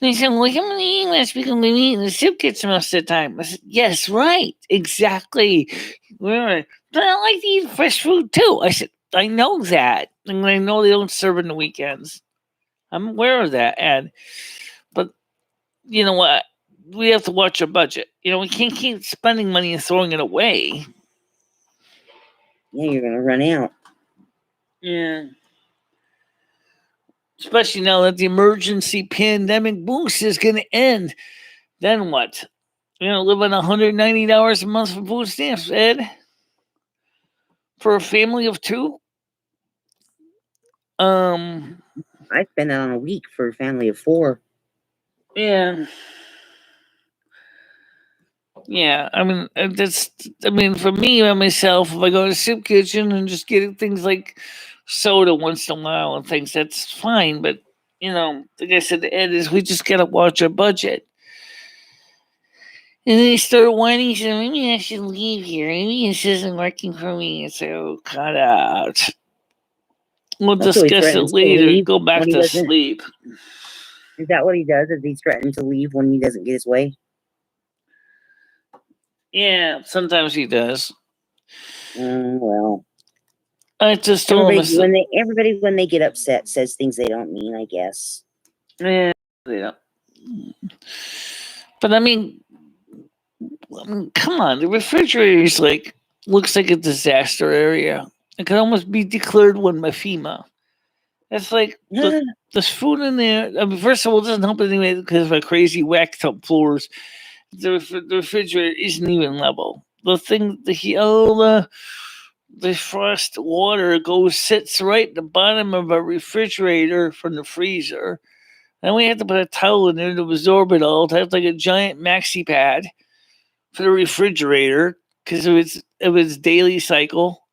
And he said, well, come in the English because we eat in the soup kitchen most of the time. I said, yes, right, exactly. But I like to eat fresh food too. I said, I know that. And I know they don't serve in the weekends. I'm aware of that, Ed. But you know what? We have to watch our budget. We can't keep spending money and throwing it away. Yeah, you're going to run out. Yeah. Especially now that the emergency pandemic boost is going to end. Then what? Live on $190 a month for food stamps, Ed? For a family of 2? I spend that on a week for a family of 4. Yeah. Yeah, I mean, for me, by myself, if I go to the soup kitchen and just get things like soda once in a while and things, that's fine. But, like I said to Ed, is we just got to watch our budget. And then he started whining. He said, maybe I should leave here. Maybe this isn't working for me. I said, oh, cut out. We'll discuss it later. Go back to sleep. Is that what he does? Is he threatening to leave when he doesn't get his way? Yeah, sometimes he does. Well, I just told him. Everybody, when they get upset, says things they don't mean, I guess. Yeah, they don't. But I mean, come on. The refrigerator is looks like a disaster area. It could almost be declared one by FEMA. It's like there's food in there. I mean, first of all, it doesn't help anyway because of our crazy whacked up floors. The refrigerator isn't even level. The frost water sits right at the bottom of our refrigerator from the freezer. And we have to put a towel in there to absorb it all, to have like a giant maxi pad for the refrigerator because of its daily cycle.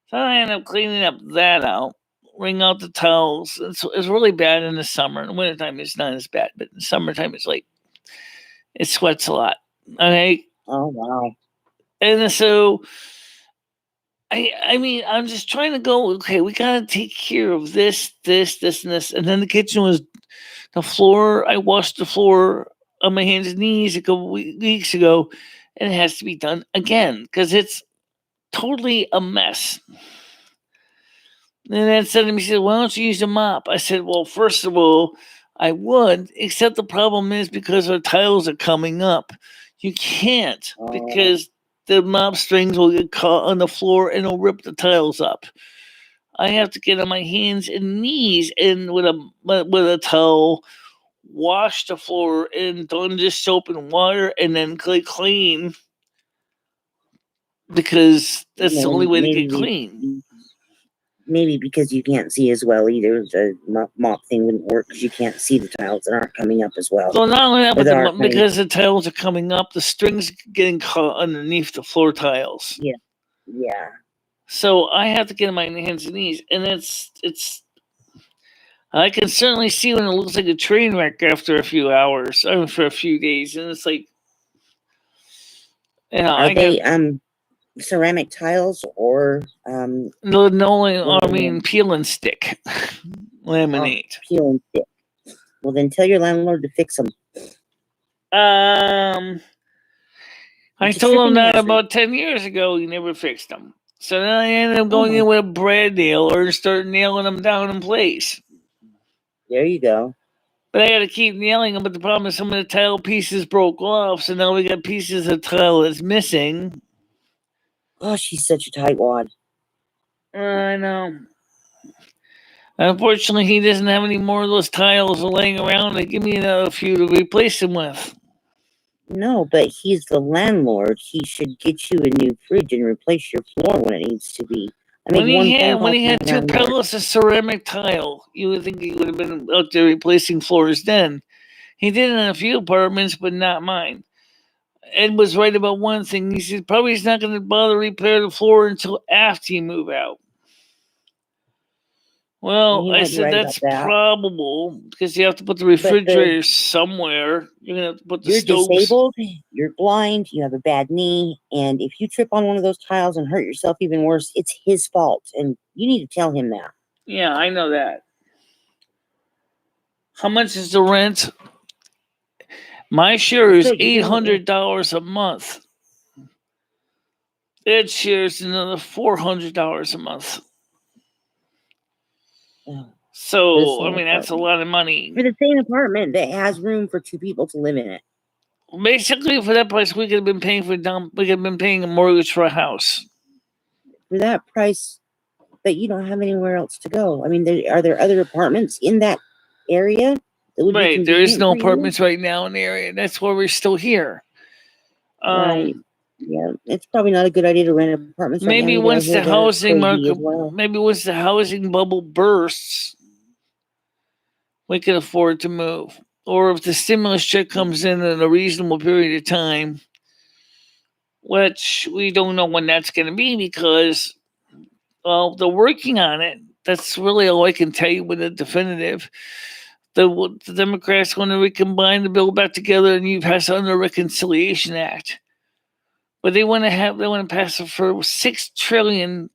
So I end up cleaning up that out, wring out the towels. It's really bad in the summer. In the wintertime, it's not as bad, but in the summertime, it sweats a lot. Okay. Oh wow. And so, I mean, I'm just trying to go. Okay, we gotta take care of this, and this, and then the kitchen was the floor. I washed the floor on my hands and knees a couple weeks ago, and it has to be done again because it's totally a mess. And then suddenly he said, why don't you use a mop? I said, well, first of all, I would, except the problem is because our tiles are coming up. You can't because the mop strings will get caught on the floor and it'll rip the tiles up. I have to get on my hands and knees and with a towel, wash the floor in just soap and water, and then clean because that's the only way to get clean. Maybe because you can't see as well either. The mop thing wouldn't work because you can't see the tiles that aren't coming up as well. Well, not only that, but because the tiles are coming up, the strings getting caught underneath the floor tiles. Yeah, yeah. So I have to get on my hands and knees, and I can certainly see when it looks like a train wreck after a few hours, for a few days, and it's like, Are they ceramic tiles or linoleum, peel and stick laminate. Peel and stick. Well, then tell your landlord to fix them. I told him that about 10 years ago. He never fixed them. So then I ended up going in with a brad nailer and started nailing them down in place. There you go. But I got to keep nailing them. But the problem is some of the tile pieces broke off. So now we got pieces of tile that's missing. Oh, she's such a tightwad. I know. Unfortunately, he doesn't have any more of those tiles laying around to give me another few to replace them with. No, but he's the landlord. He should get you a new fridge and replace your floor when it needs to be. When he had 2 pallets of ceramic tile, you would think he would have been out there replacing floors then. He did in a few apartments, but not mine. Ed was right about one thing. He said probably he's not going to bother repair the floor until after you move out. Well, I said that's probable because you have to put the refrigerator somewhere. You're going to have to put the stoves. You're disabled, you're blind, you have a bad knee, and if you trip on one of those tiles and hurt yourself even worse, it's his fault, and you need to tell him that. Yeah, I know that. How much is the rent? My share is $800 a month. Ed shares another $400 a month. So, I mean, that's a lot of money. For the same apartment that has room for 2 people to live in it. Basically, for that price, we could have been paying a mortgage for a house. For that price, but you don't have anywhere else to go. I mean, are there other apartments in that area? Right, there is no apartments right now in the area. That's why we're still here. Right. Yeah, it's probably not a good idea to rent apartments. Maybe once the housing market, maybe once the housing bubble bursts, we can afford to move. Or if the stimulus check comes in a reasonable period of time, which we don't know when that's going to be because, well, they're working on it. That's really all I can tell you with a definitive. The Democrats want to recombine the bill back together and you pass it under the Reconciliation Act. But they want to pass it for $6 trillion.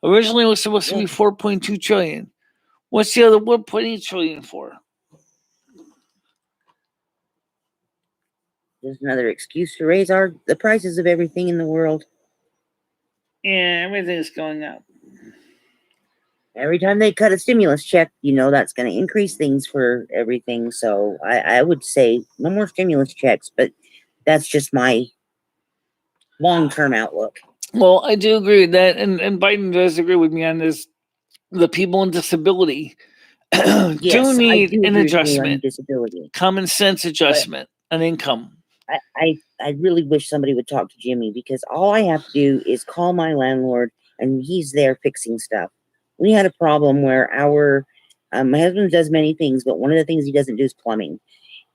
Originally, it was supposed to be $4.2 trillion. What's the other $1.8 trillion for? There's another excuse to raise the prices of everything in the world. Yeah, everything's going up. Every time they cut a stimulus check, that's going to increase things for everything. So I would say no more stimulus checks, but that's just my long-term outlook. Well, I do agree with that, and Biden does agree with me on this. The people with disability do need an adjustment, common sense adjustment, an income. I really wish somebody would talk to Jimmy because all I have to do is call my landlord and he's there fixing stuff. We had a problem where my husband does many things, but one of the things he doesn't do is plumbing.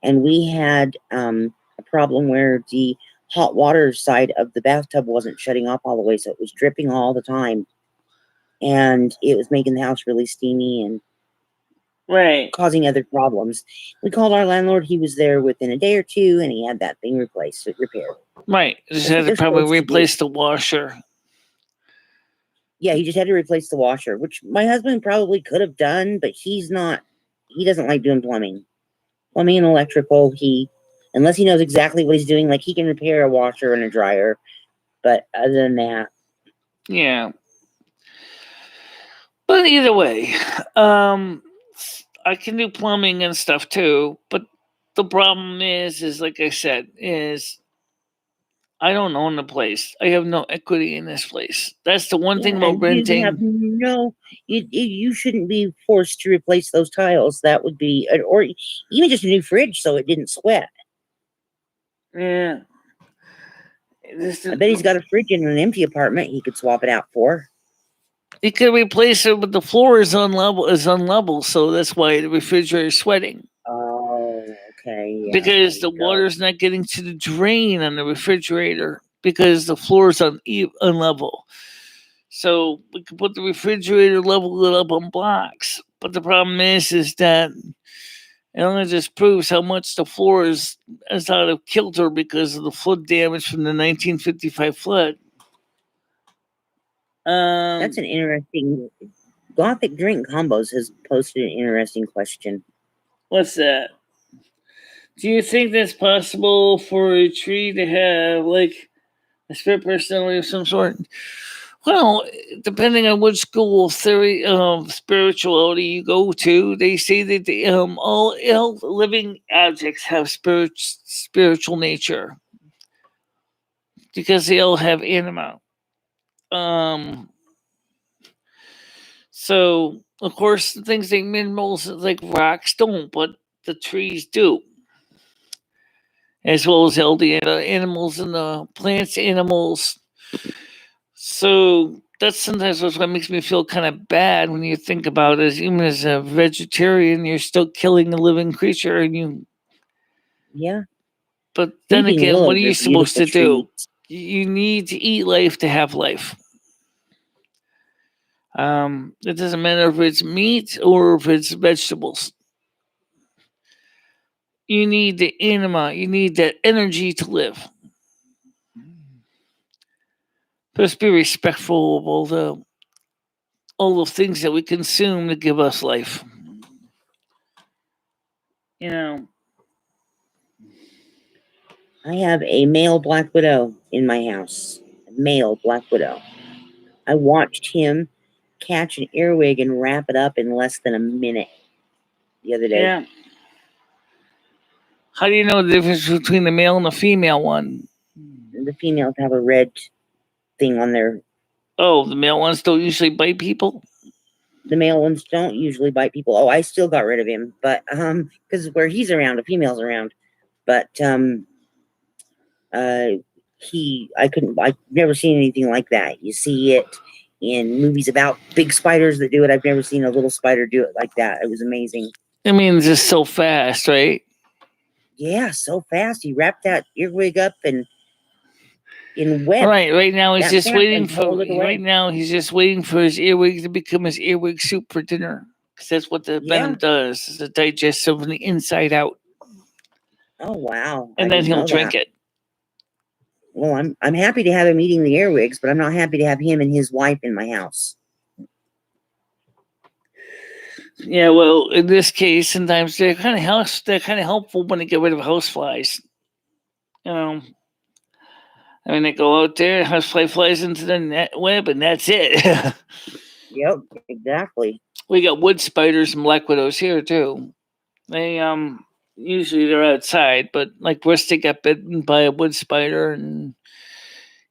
And we had a problem where the hot water side of the bathtub wasn't shutting off all the way, so it was dripping all the time. And it was making the house really steamy and causing other problems. We called our landlord. He was there within a day or two, and he had that thing repaired. Right. Just had to probably replace the washer. Yeah, he just had to replace the washer, which my husband probably could have done, but he doesn't like doing plumbing. Plumbing and electrical, unless he knows exactly what he's doing, like he can repair a washer and a dryer, but other than that. Yeah. But either way, I can do plumbing and stuff too, but the problem is like I said, I don't own the place. I have no equity in this place. That's the one thing about renting. You shouldn't be forced to replace those tiles. That would be, or even just a new fridge so it didn't sweat. Yeah. I bet he's got a fridge in an empty apartment he could swap it out for. He could replace it, but the floor is unlevel, so that's why the refrigerator is sweating. Oh, okay. Yeah, because the water's not getting to the drain on the refrigerator because the floor is unlevel. So we could put the refrigerator, level it up on blocks. But the problem is that it only just proves how much the floor is out of kilter because of the flood damage from the 1955 flood. That's an interesting. Gothic Drink Combos has posted an interesting question. What's that? Do you think that's possible for a tree to have like a spirit personality of some sort? Well, depending on which school of theory of spirituality you go to, they say that all living objects have spiritual nature because they all have anima. So of course, things like minerals, like rocks, don't, but the trees do, as well as all the animals and the plants, animals. So that's sometimes what makes me feel kind of bad when you think about it. Even as a vegetarian, you're still killing a living creature, and you. Yeah. But then Weeping again, what willows are you are supposed to beautiful do? trees. You need to eat life to have life. It doesn't matter if it's meat or if it's vegetables. You need the anima. You need that energy to live. Just be respectful of all the things that we consume to give us life. You know. I have a male black widow in my house. A male black widow. I watched him catch an earwig and wrap it up in less than a minute the other day. Yeah. How do you know the difference between the male and the female one? The females have a red thing on their. Oh, the male ones don't usually bite people? The male ones don't usually bite people. Oh, I still got rid of him, but because where he's around, a female's around. But I've never seen anything like that. You see it in movies about big spiders that do it. I've never seen a little spider do it like that. It was amazing. I mean, just so fast, right? Yeah, so fast. He wrapped that earwig up and in web. Right now he's just waiting for. Right now he's just waiting for his earwig to become his earwig soup for dinner, because that's what the venom does. Is it digests from the inside out. Oh wow! And then he'll drink it. Well, I'm happy to have him eating the earwigs, but I'm not happy to have him and his wife in my house. Yeah, well, in this case, sometimes they're kind of helpful when they get rid of houseflies. I mean, they go out there, housefly flies into the net web, and that's it. Yep, exactly. We got wood spiders and black widows here too. They usually they're outside, but like Rusty got bitten by a wood spider and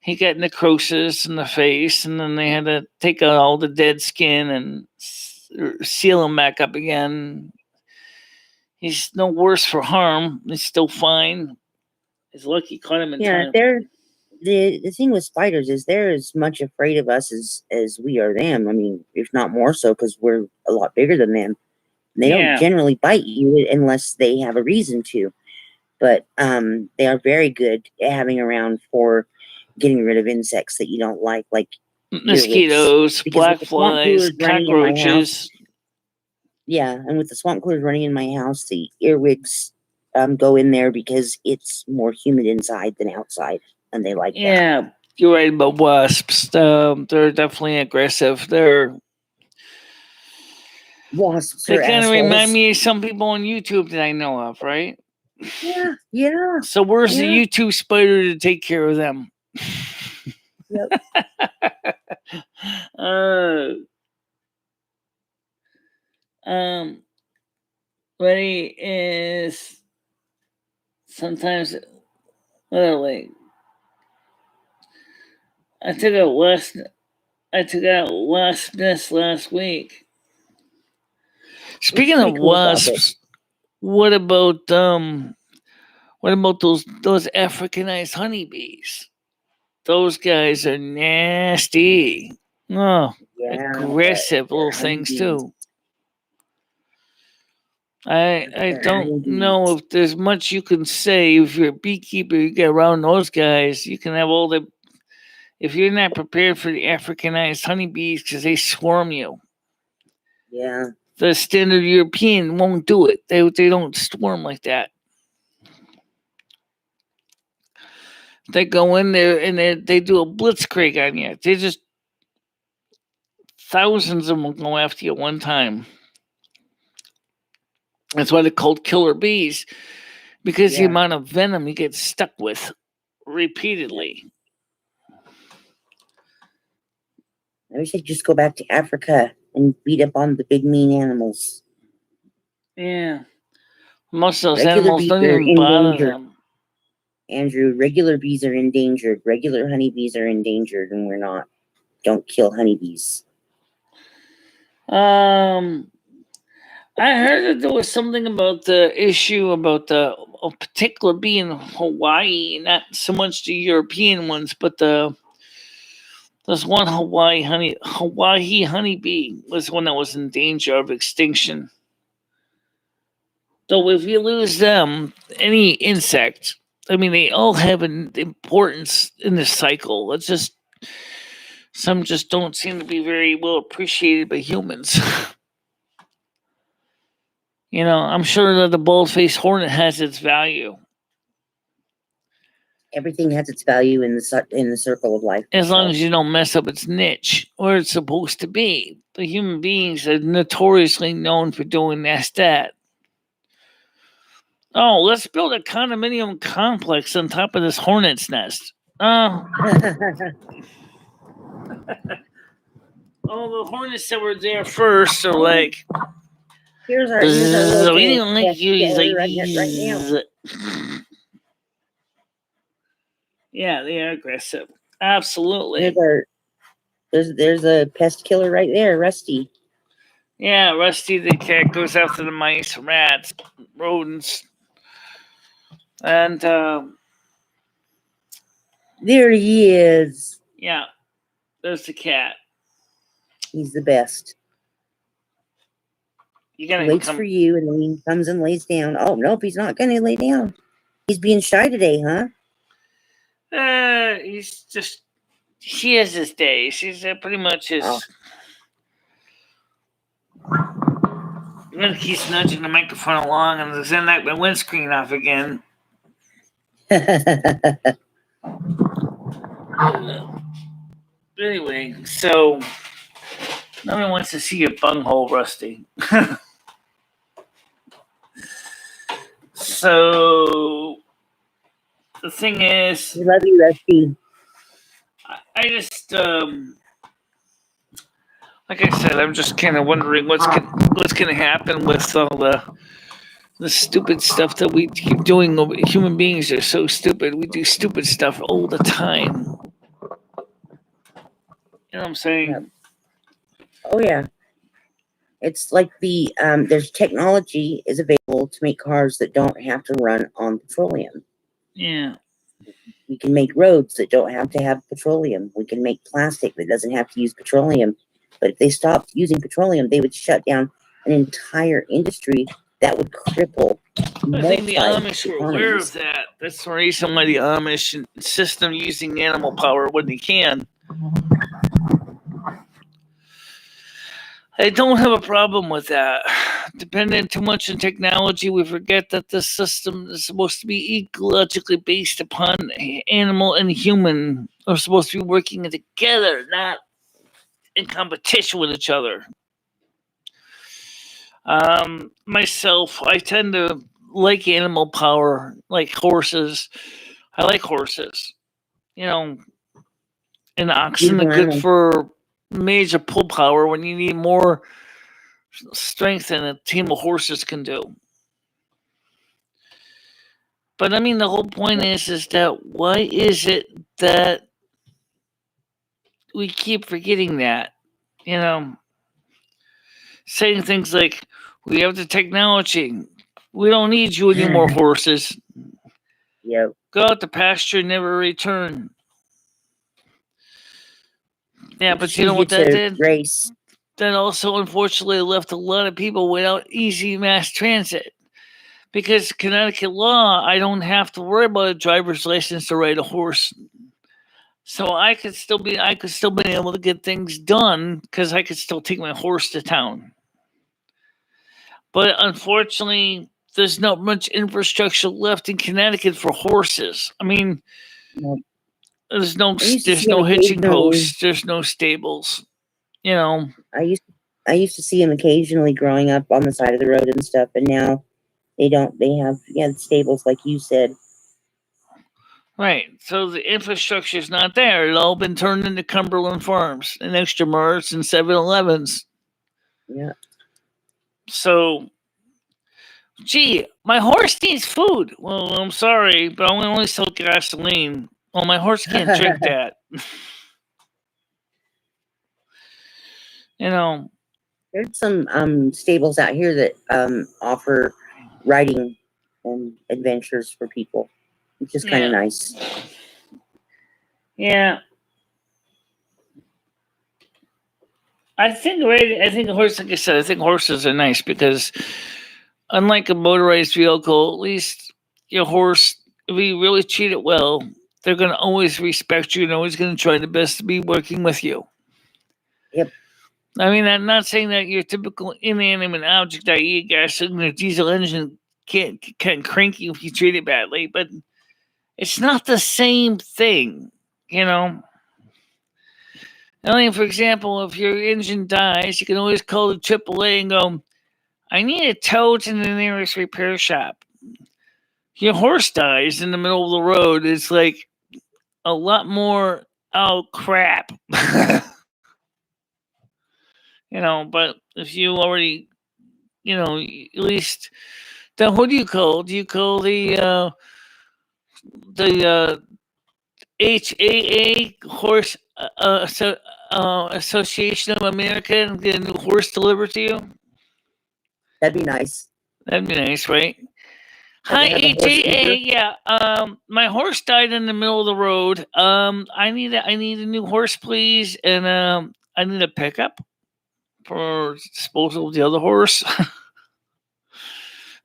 he got necrosis in the face, and then they had to take out all the dead skin and seal him back up again. He's no worse for harm. He's still fine. He's lucky caught him in time. The thing with spiders is they're as much afraid of us as we are them. I mean, if not more so, because we're a lot bigger than them. They don't generally bite you unless they have a reason to. But they are very good at having around for getting rid of insects that you don't like mosquitoes, black flies, cockroaches. Yeah, and with the swamp coolers running in my house, the earwigs go in there because it's more humid inside than outside, and they like that. Yeah, you're right about wasps. They're definitely aggressive. Wasps. They kind of remind me of some people on YouTube that I know of, right? Yeah. So where's the YouTube spider to take care of them? Yep. Ready is sometimes literally. I took out wasp nest last week. Speaking of wasps, what about those Africanized honeybees? Those guys are nasty. Oh, aggressive little things too. I don't know if there's much you can say if you're a beekeeper. You get around those guys, you can have all the if you're not prepared for the Africanized honeybees because they swarm you. Yeah. The standard European won't do it. They don't swarm like that. They go in there and they do a blitzkrieg on you. They just thousands of them will go after you at one time. That's why they're called killer bees, because the Yeah. amount of venom you get stuck with repeatedly. I wish I'd just go back to Africa and beat up on the big mean animals. Yeah. Most of those Regular animals bees don't are even bother endangered. them. Andrew, regular bees are endangered. Regular honeybees are endangered, and we're not. Don't kill honeybees. I heard that there was something about the issue about a particular bee in Hawaii, not so much the European ones, but there's one Hawaii honeybee was one that was in danger of extinction. So if you lose them, any insect, I mean, they all have an importance in the cycle. It's just some just don't seem to be very well appreciated by humans. You know, I'm sure that the bald-faced hornet has its value. Everything has its value in the circle of life. As long as you don't mess up its niche where it's supposed to be. The human beings are notoriously known for doing that. Oh, let's build a condominium complex on top of this hornet's nest. Oh, the hornets that were there first are like, here's our we local don't like pest you. He's killer like, right now. Yeah, they are aggressive. Absolutely. There's a pest killer right there, Rusty. Yeah, Rusty the cat goes after the mice, rats, rodents. And there he is. Yeah, there's the cat. He's the best. He waits for you, and then he comes and lays down. Oh, nope, he's not going to lay down. He's being shy today, huh? He has his days. He's pretty much his. Oh. He's nudging the microphone along, and then knocked my windscreen off again. Anyway, so no one wants to see your bunghole, Rusty. So the thing is, we love you, Rusty. I just like I said, I'm just kind of wondering what's going to happen with all the stupid stuff that we keep doing. Human beings are so stupid. We do stupid stuff all the time. You know what I'm saying? Yeah. Oh yeah. It's like there's technology is available to make cars that don't have to run on petroleum. Yeah. We can make roads that don't have to have petroleum. We can make plastic that doesn't have to use petroleum. But if they stopped using petroleum, they would shut down an entire industry that would cripple. I think the Amish were aware of that. That's the reason why the Amish insist on using animal power when they can. I don't have a problem with that. Depending too much on technology, we forget that the system is supposed to be ecologically based upon animal and human are supposed to be working together, not in competition with each other. Myself, I tend to like animal power, like horses. I like horses. You know, and oxen are good for major pull power when you need more strength than a team of horses can do. But I mean, the whole point is that why is it that we keep forgetting that? You know, saying things like, we have the technology. We don't need you anymore, horses. Yep. Go out to pasture and never return. Yeah, but you know what that did? Race. That also, unfortunately, left a lot of people without easy mass transit. Because Connecticut law, I don't have to worry about a driver's license to ride a horse. So I could still be able to get things done because I could still take my horse to town. But unfortunately, there's not much infrastructure left in Connecticut for horses. I mean, Well, there's no I used to see him hitching occasionally. posts. There's no stables. You know. I used to see them occasionally growing up on the side of the road and stuff, and now they don't. They have stables like you said. Right. So the infrastructure's not there. It's all been turned into Cumberland Farms and Extra Marts and 7-Elevens. Yeah. So, gee, my horse needs food. Well, I'm sorry, but I only sell gasoline. Well, my horse can't drink that. You know. There's some stables out here that offer riding and adventures for people, which is kind of nice. Yeah. I think horses, like I said, I think horses are nice because unlike a motorized vehicle, at least your horse, if you really treat it well, they're going to always respect you and always going to try the best to be working with you. Yep. I mean, I'm not saying that your typical inanimate object, i.e. gasoline or diesel engine, can crank you if you treat it badly, but it's not the same thing, you know? I mean, for example, if your engine dies, you can always call the AAA and go, I need a tow to the nearest repair shop. Your horse dies in the middle of the road. It's like a lot more, oh, crap. You know, but if you already, you know, at least, then what do you call? Do you call the HAA Horse Association of America and get a new horse delivered to you? That'd be nice. That'd be nice, right? Hi, HAA. Yeah. My horse died in the middle of the road. I need a new horse, please, and I need a pickup for disposal of the other horse.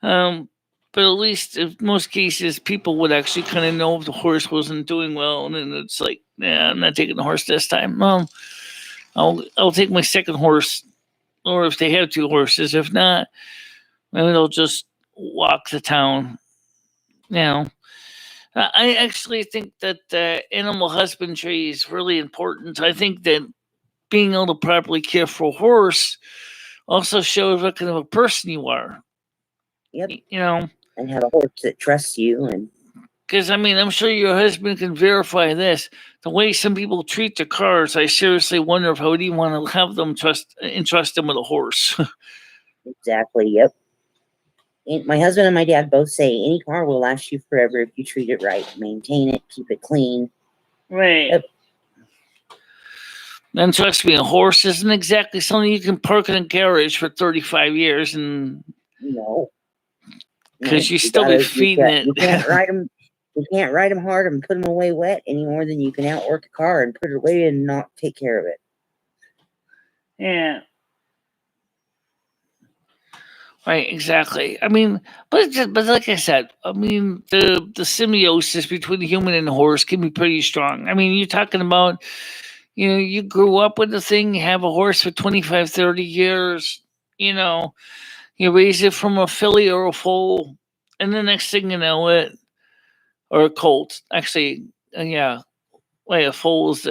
But at least in most cases, people would actually kind of know if the horse wasn't doing well, and then it's like, yeah, I'm not taking the horse this time. Well, I'll take my second horse, or if they have two horses. If not, maybe they'll just walk to town. You know, I actually think that animal husbandry is really important. I think that being able to properly care for a horse also shows what kind of a person you are. Yep. You know, and have a horse that trusts you, and because I mean, I'm sure your husband can verify this. The way some people treat their cars, I seriously wonder if I would even want to have them entrust them with a horse. Exactly. Yep. And my husband and my dad both say any car will last you forever if you treat it right, maintain it, keep it clean. Right. Yep. And trust me, a horse isn't exactly something you can park in a garage for 35 years and because you still be feeding it. You can't ride them. You can't ride them hard and put them away wet any more than you can outwork a car and put it away and not take care of it. Yeah. Right, exactly. I mean, but like I said, I mean, the symbiosis between the human and the horse can be pretty strong. I mean, you're talking about, you know, you grew up with the thing, you have a horse for 25, 30 years, you know, you raise it from a filly or a foal, and the next thing you know it, or a colt, actually, yeah, wait, a foal is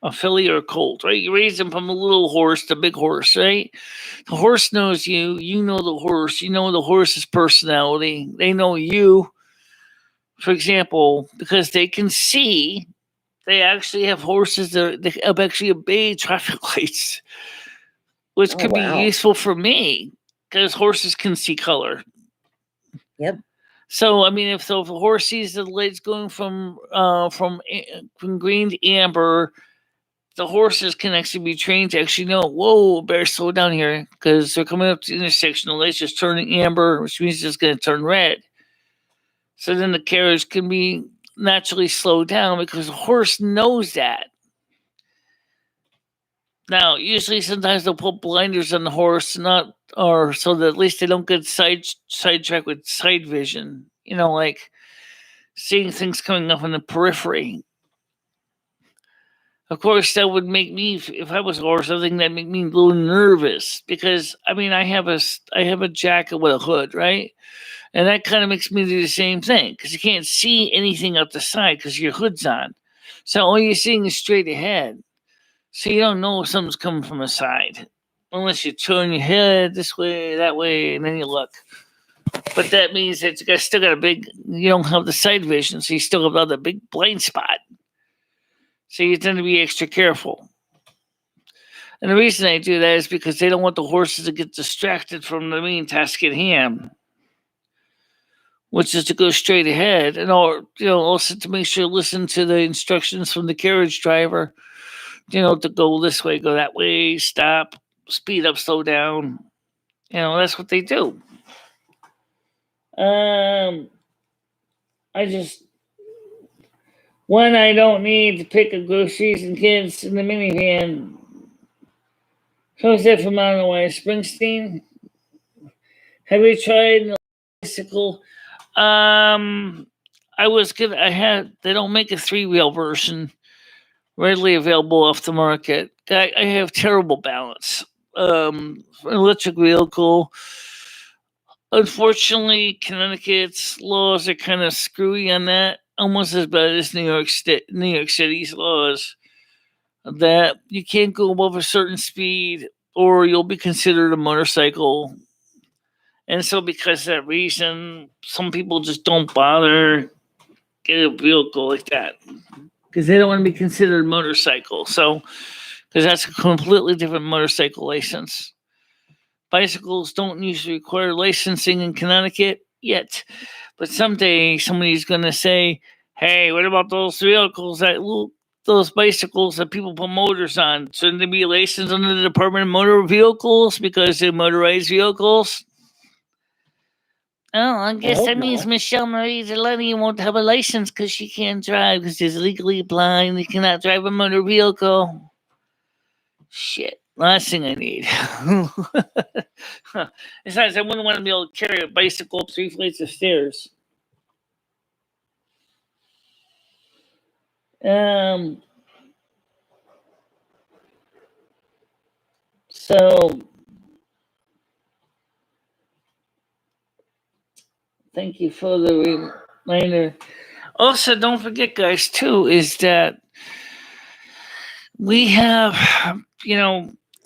a filly or a colt, right? You raise them from a little horse to big horse, right? The horse knows you. You know the horse. You know the horse's personality. They know you. For example, because they can see, they actually have horses that have actually obey traffic lights, which could be useful for me because horses can see color. Yep. So I mean, if the horse sees the lights going from green to amber, the horses can actually be trained to actually know, whoa, better slow down here because they're coming up to the intersection. The light's just turning amber, which means it's going to turn red. So then the carriage can be naturally slowed down because the horse knows that. Now, usually sometimes they'll put blinders on the horse, or so that at least they don't get sidetracked with side vision. You know, like seeing things coming up in the periphery. Of course, that would make me, if I was a horse, I think that'd make me a little nervous because I mean, I have a jacket with a hood, right? And that kind of makes me do the same thing because you can't see anything out the side because your hood's on. So all you're seeing is straight ahead. So you don't know if something's coming from the side unless you turn your head this way, that way, and then you look. But that means that still got a big, you don't have the side vision, so you still have another big blind spot. So you tend to be extra careful. And the reason I do that is because they don't want the horses to get distracted from the main task at hand, which is to go straight ahead, and also to make sure to listen to the instructions from the carriage driver. To go this way, go that way, stop, speed up, slow down. That's what they do. I don't need to pick up groceries and kids in the minivan. How's that from out of the way? Springsteen? Have you tried the bicycle? They don't make a 3-wheel version readily available off the market. I have terrible balance. Electric vehicle. Unfortunately, Connecticut's laws are kind of screwy on that, almost as bad as New York City's laws. That you can't go above a certain speed, or you'll be considered a motorcycle. And so, because of that reason, some people just don't bother get a vehicle like that because they don't want to be considered a motorcycle. So, because that's a completely different motorcycle license. Bicycles don't usually require licensing in Connecticut yet, but someday somebody's going to say, "Hey, what about those those bicycles that people put motors on? Shouldn't they be licensed under the Department of Motor Vehicles because they're motorized vehicles?" Oh, I guess that means MicheleMarieDalene won't have a license because she can't drive because she's legally blind. She cannot drive a motor vehicle. Shit. Last thing I need. Besides, I wouldn't want to be able to carry a bicycle up 3 flights of stairs. So, thank you for the reminder. Also, don't forget, guys, too, is that we have,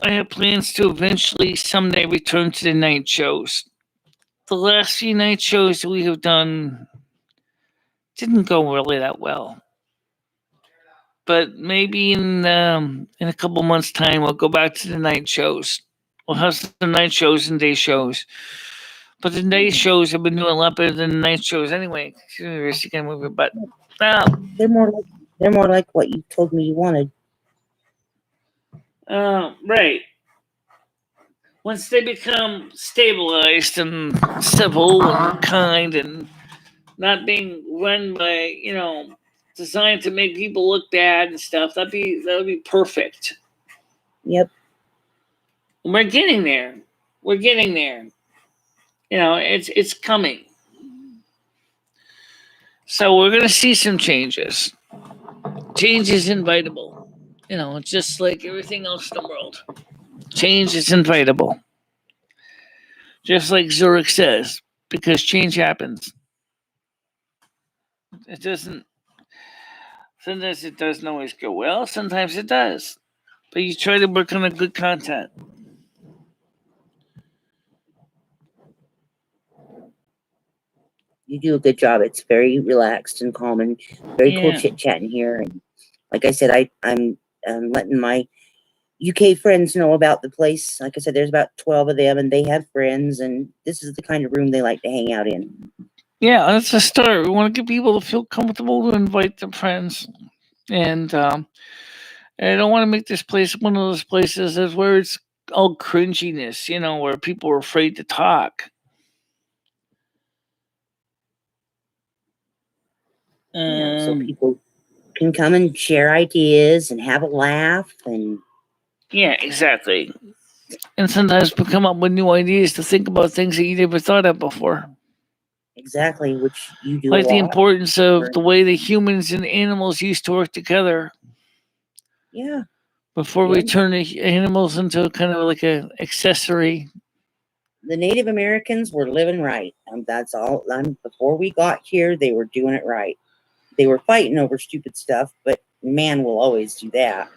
I have plans to eventually someday return to the night shows. The last few night shows that we have done didn't go really that well. But maybe in a couple months' time, we'll go back to the night shows. We'll have some night shows and day shows. But the day shows have been doing a lot better than the night shows anyway. Excuse me, can move your butt. They're more like what you told me you wanted. Right. Once they become stabilized and civil and kind and not being run by, designed to make people look bad and stuff, that would be perfect. Yep. We're getting there. It's coming. So we're gonna see some changes. Change is inevitable. It's just like everything else in the world. Change is inevitable. Just like Zurich says, because change happens. It doesn't. Sometimes it doesn't always go well. Sometimes it does. But you try to work on a good content. You do a good job. It's very relaxed and calm and very cool chit-chatting here. And like I said, I'm letting my UK friends know about the place. Like I said, there's about 12 of them, and they have friends, and this is the kind of room they like to hang out in. Yeah, that's a start. We want to get people to feel comfortable to invite their friends. And I don't want to make this place one of those places where it's all cringiness, where people are afraid to talk. So people can come and share ideas and have a laugh. And yeah, exactly. And sometimes we come up with new ideas to think about things that you never thought of before. Exactly, which you do. Like the importance of the way the humans and animals used to work together. Yeah. Before we Yep. turn the animals into kind of like an accessory. The Native Americans were living right. That's all. Before we got here, they were doing it right. They were fighting over stupid stuff, but man will always do that.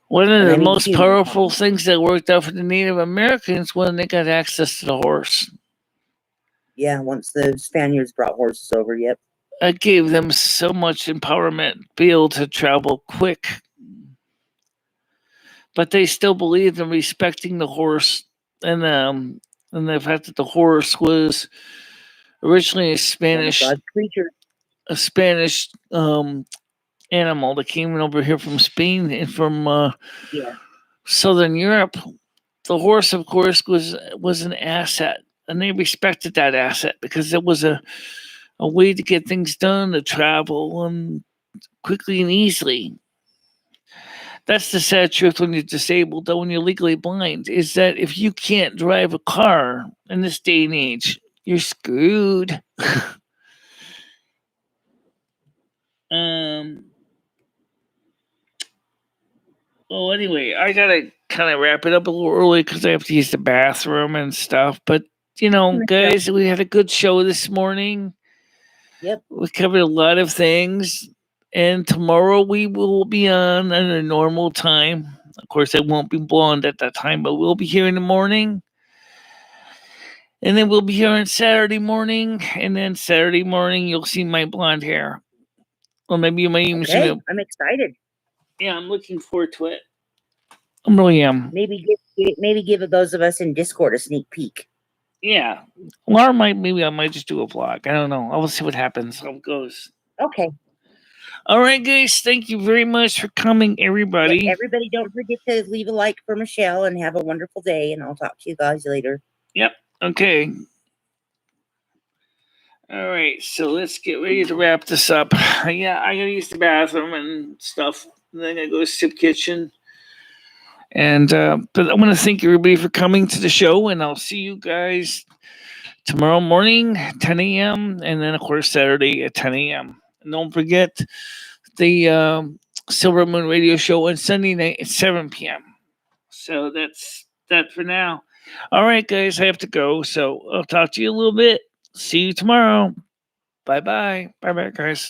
One of And the I mean, most humans powerful don't. things that worked out for the Native Americans when they got access to the horse. Yeah, once the Spaniards brought horses over, yep. That gave them so much empowerment to be able to travel quick. But they still believed in respecting the horse and the fact that the horse was originally One of God's creatures. a Spanish animal that came over here from Spain and from Yeah. Southern Europe. The horse, of course, was an asset, and they respected that asset because it was a way to get things done, to travel quickly and easily. That's the sad truth when you're disabled, though, when you're legally blind, is that if you can't drive a car in this day and age, you're screwed. Well, anyway, I gotta kind of wrap it up a little early because I have to use the bathroom and stuff. But guys, we had a good show this morning. Yep. We covered a lot of things, and tomorrow we will be on at a normal time. Of course, I won't be blonde at that time, but we'll be here in the morning. And then we'll be here on Saturday morning, and then Saturday morning you'll see my blonde hair. Or maybe you might even see Okay, me. I'm excited. Yeah, I'm looking forward to it. I really am. Maybe give those of us in Discord a sneak peek. Yeah. Or maybe I might just do a vlog. I don't know. I will see what happens, how it goes. Okay. All right, guys. Thank you very much for coming, everybody. Yeah, everybody, don't forget to leave a like for Michelle and have a wonderful day. And I'll talk to you guys later. Yep. Okay. All right. So let's get ready to wrap this up. Yeah, I gotta use the bathroom and stuff. And then I go to Soup Kitchen. And but I want to thank everybody for coming to the show, and I'll see you guys tomorrow morning, 10 a.m., and then of course Saturday at 10 a.m. And don't forget the Silvermoon radio show on Sunday night at 7 p.m. So that's that for now. All right, guys, I have to go, so I'll talk to you a little bit. See you tomorrow. Bye bye. Bye bye, guys.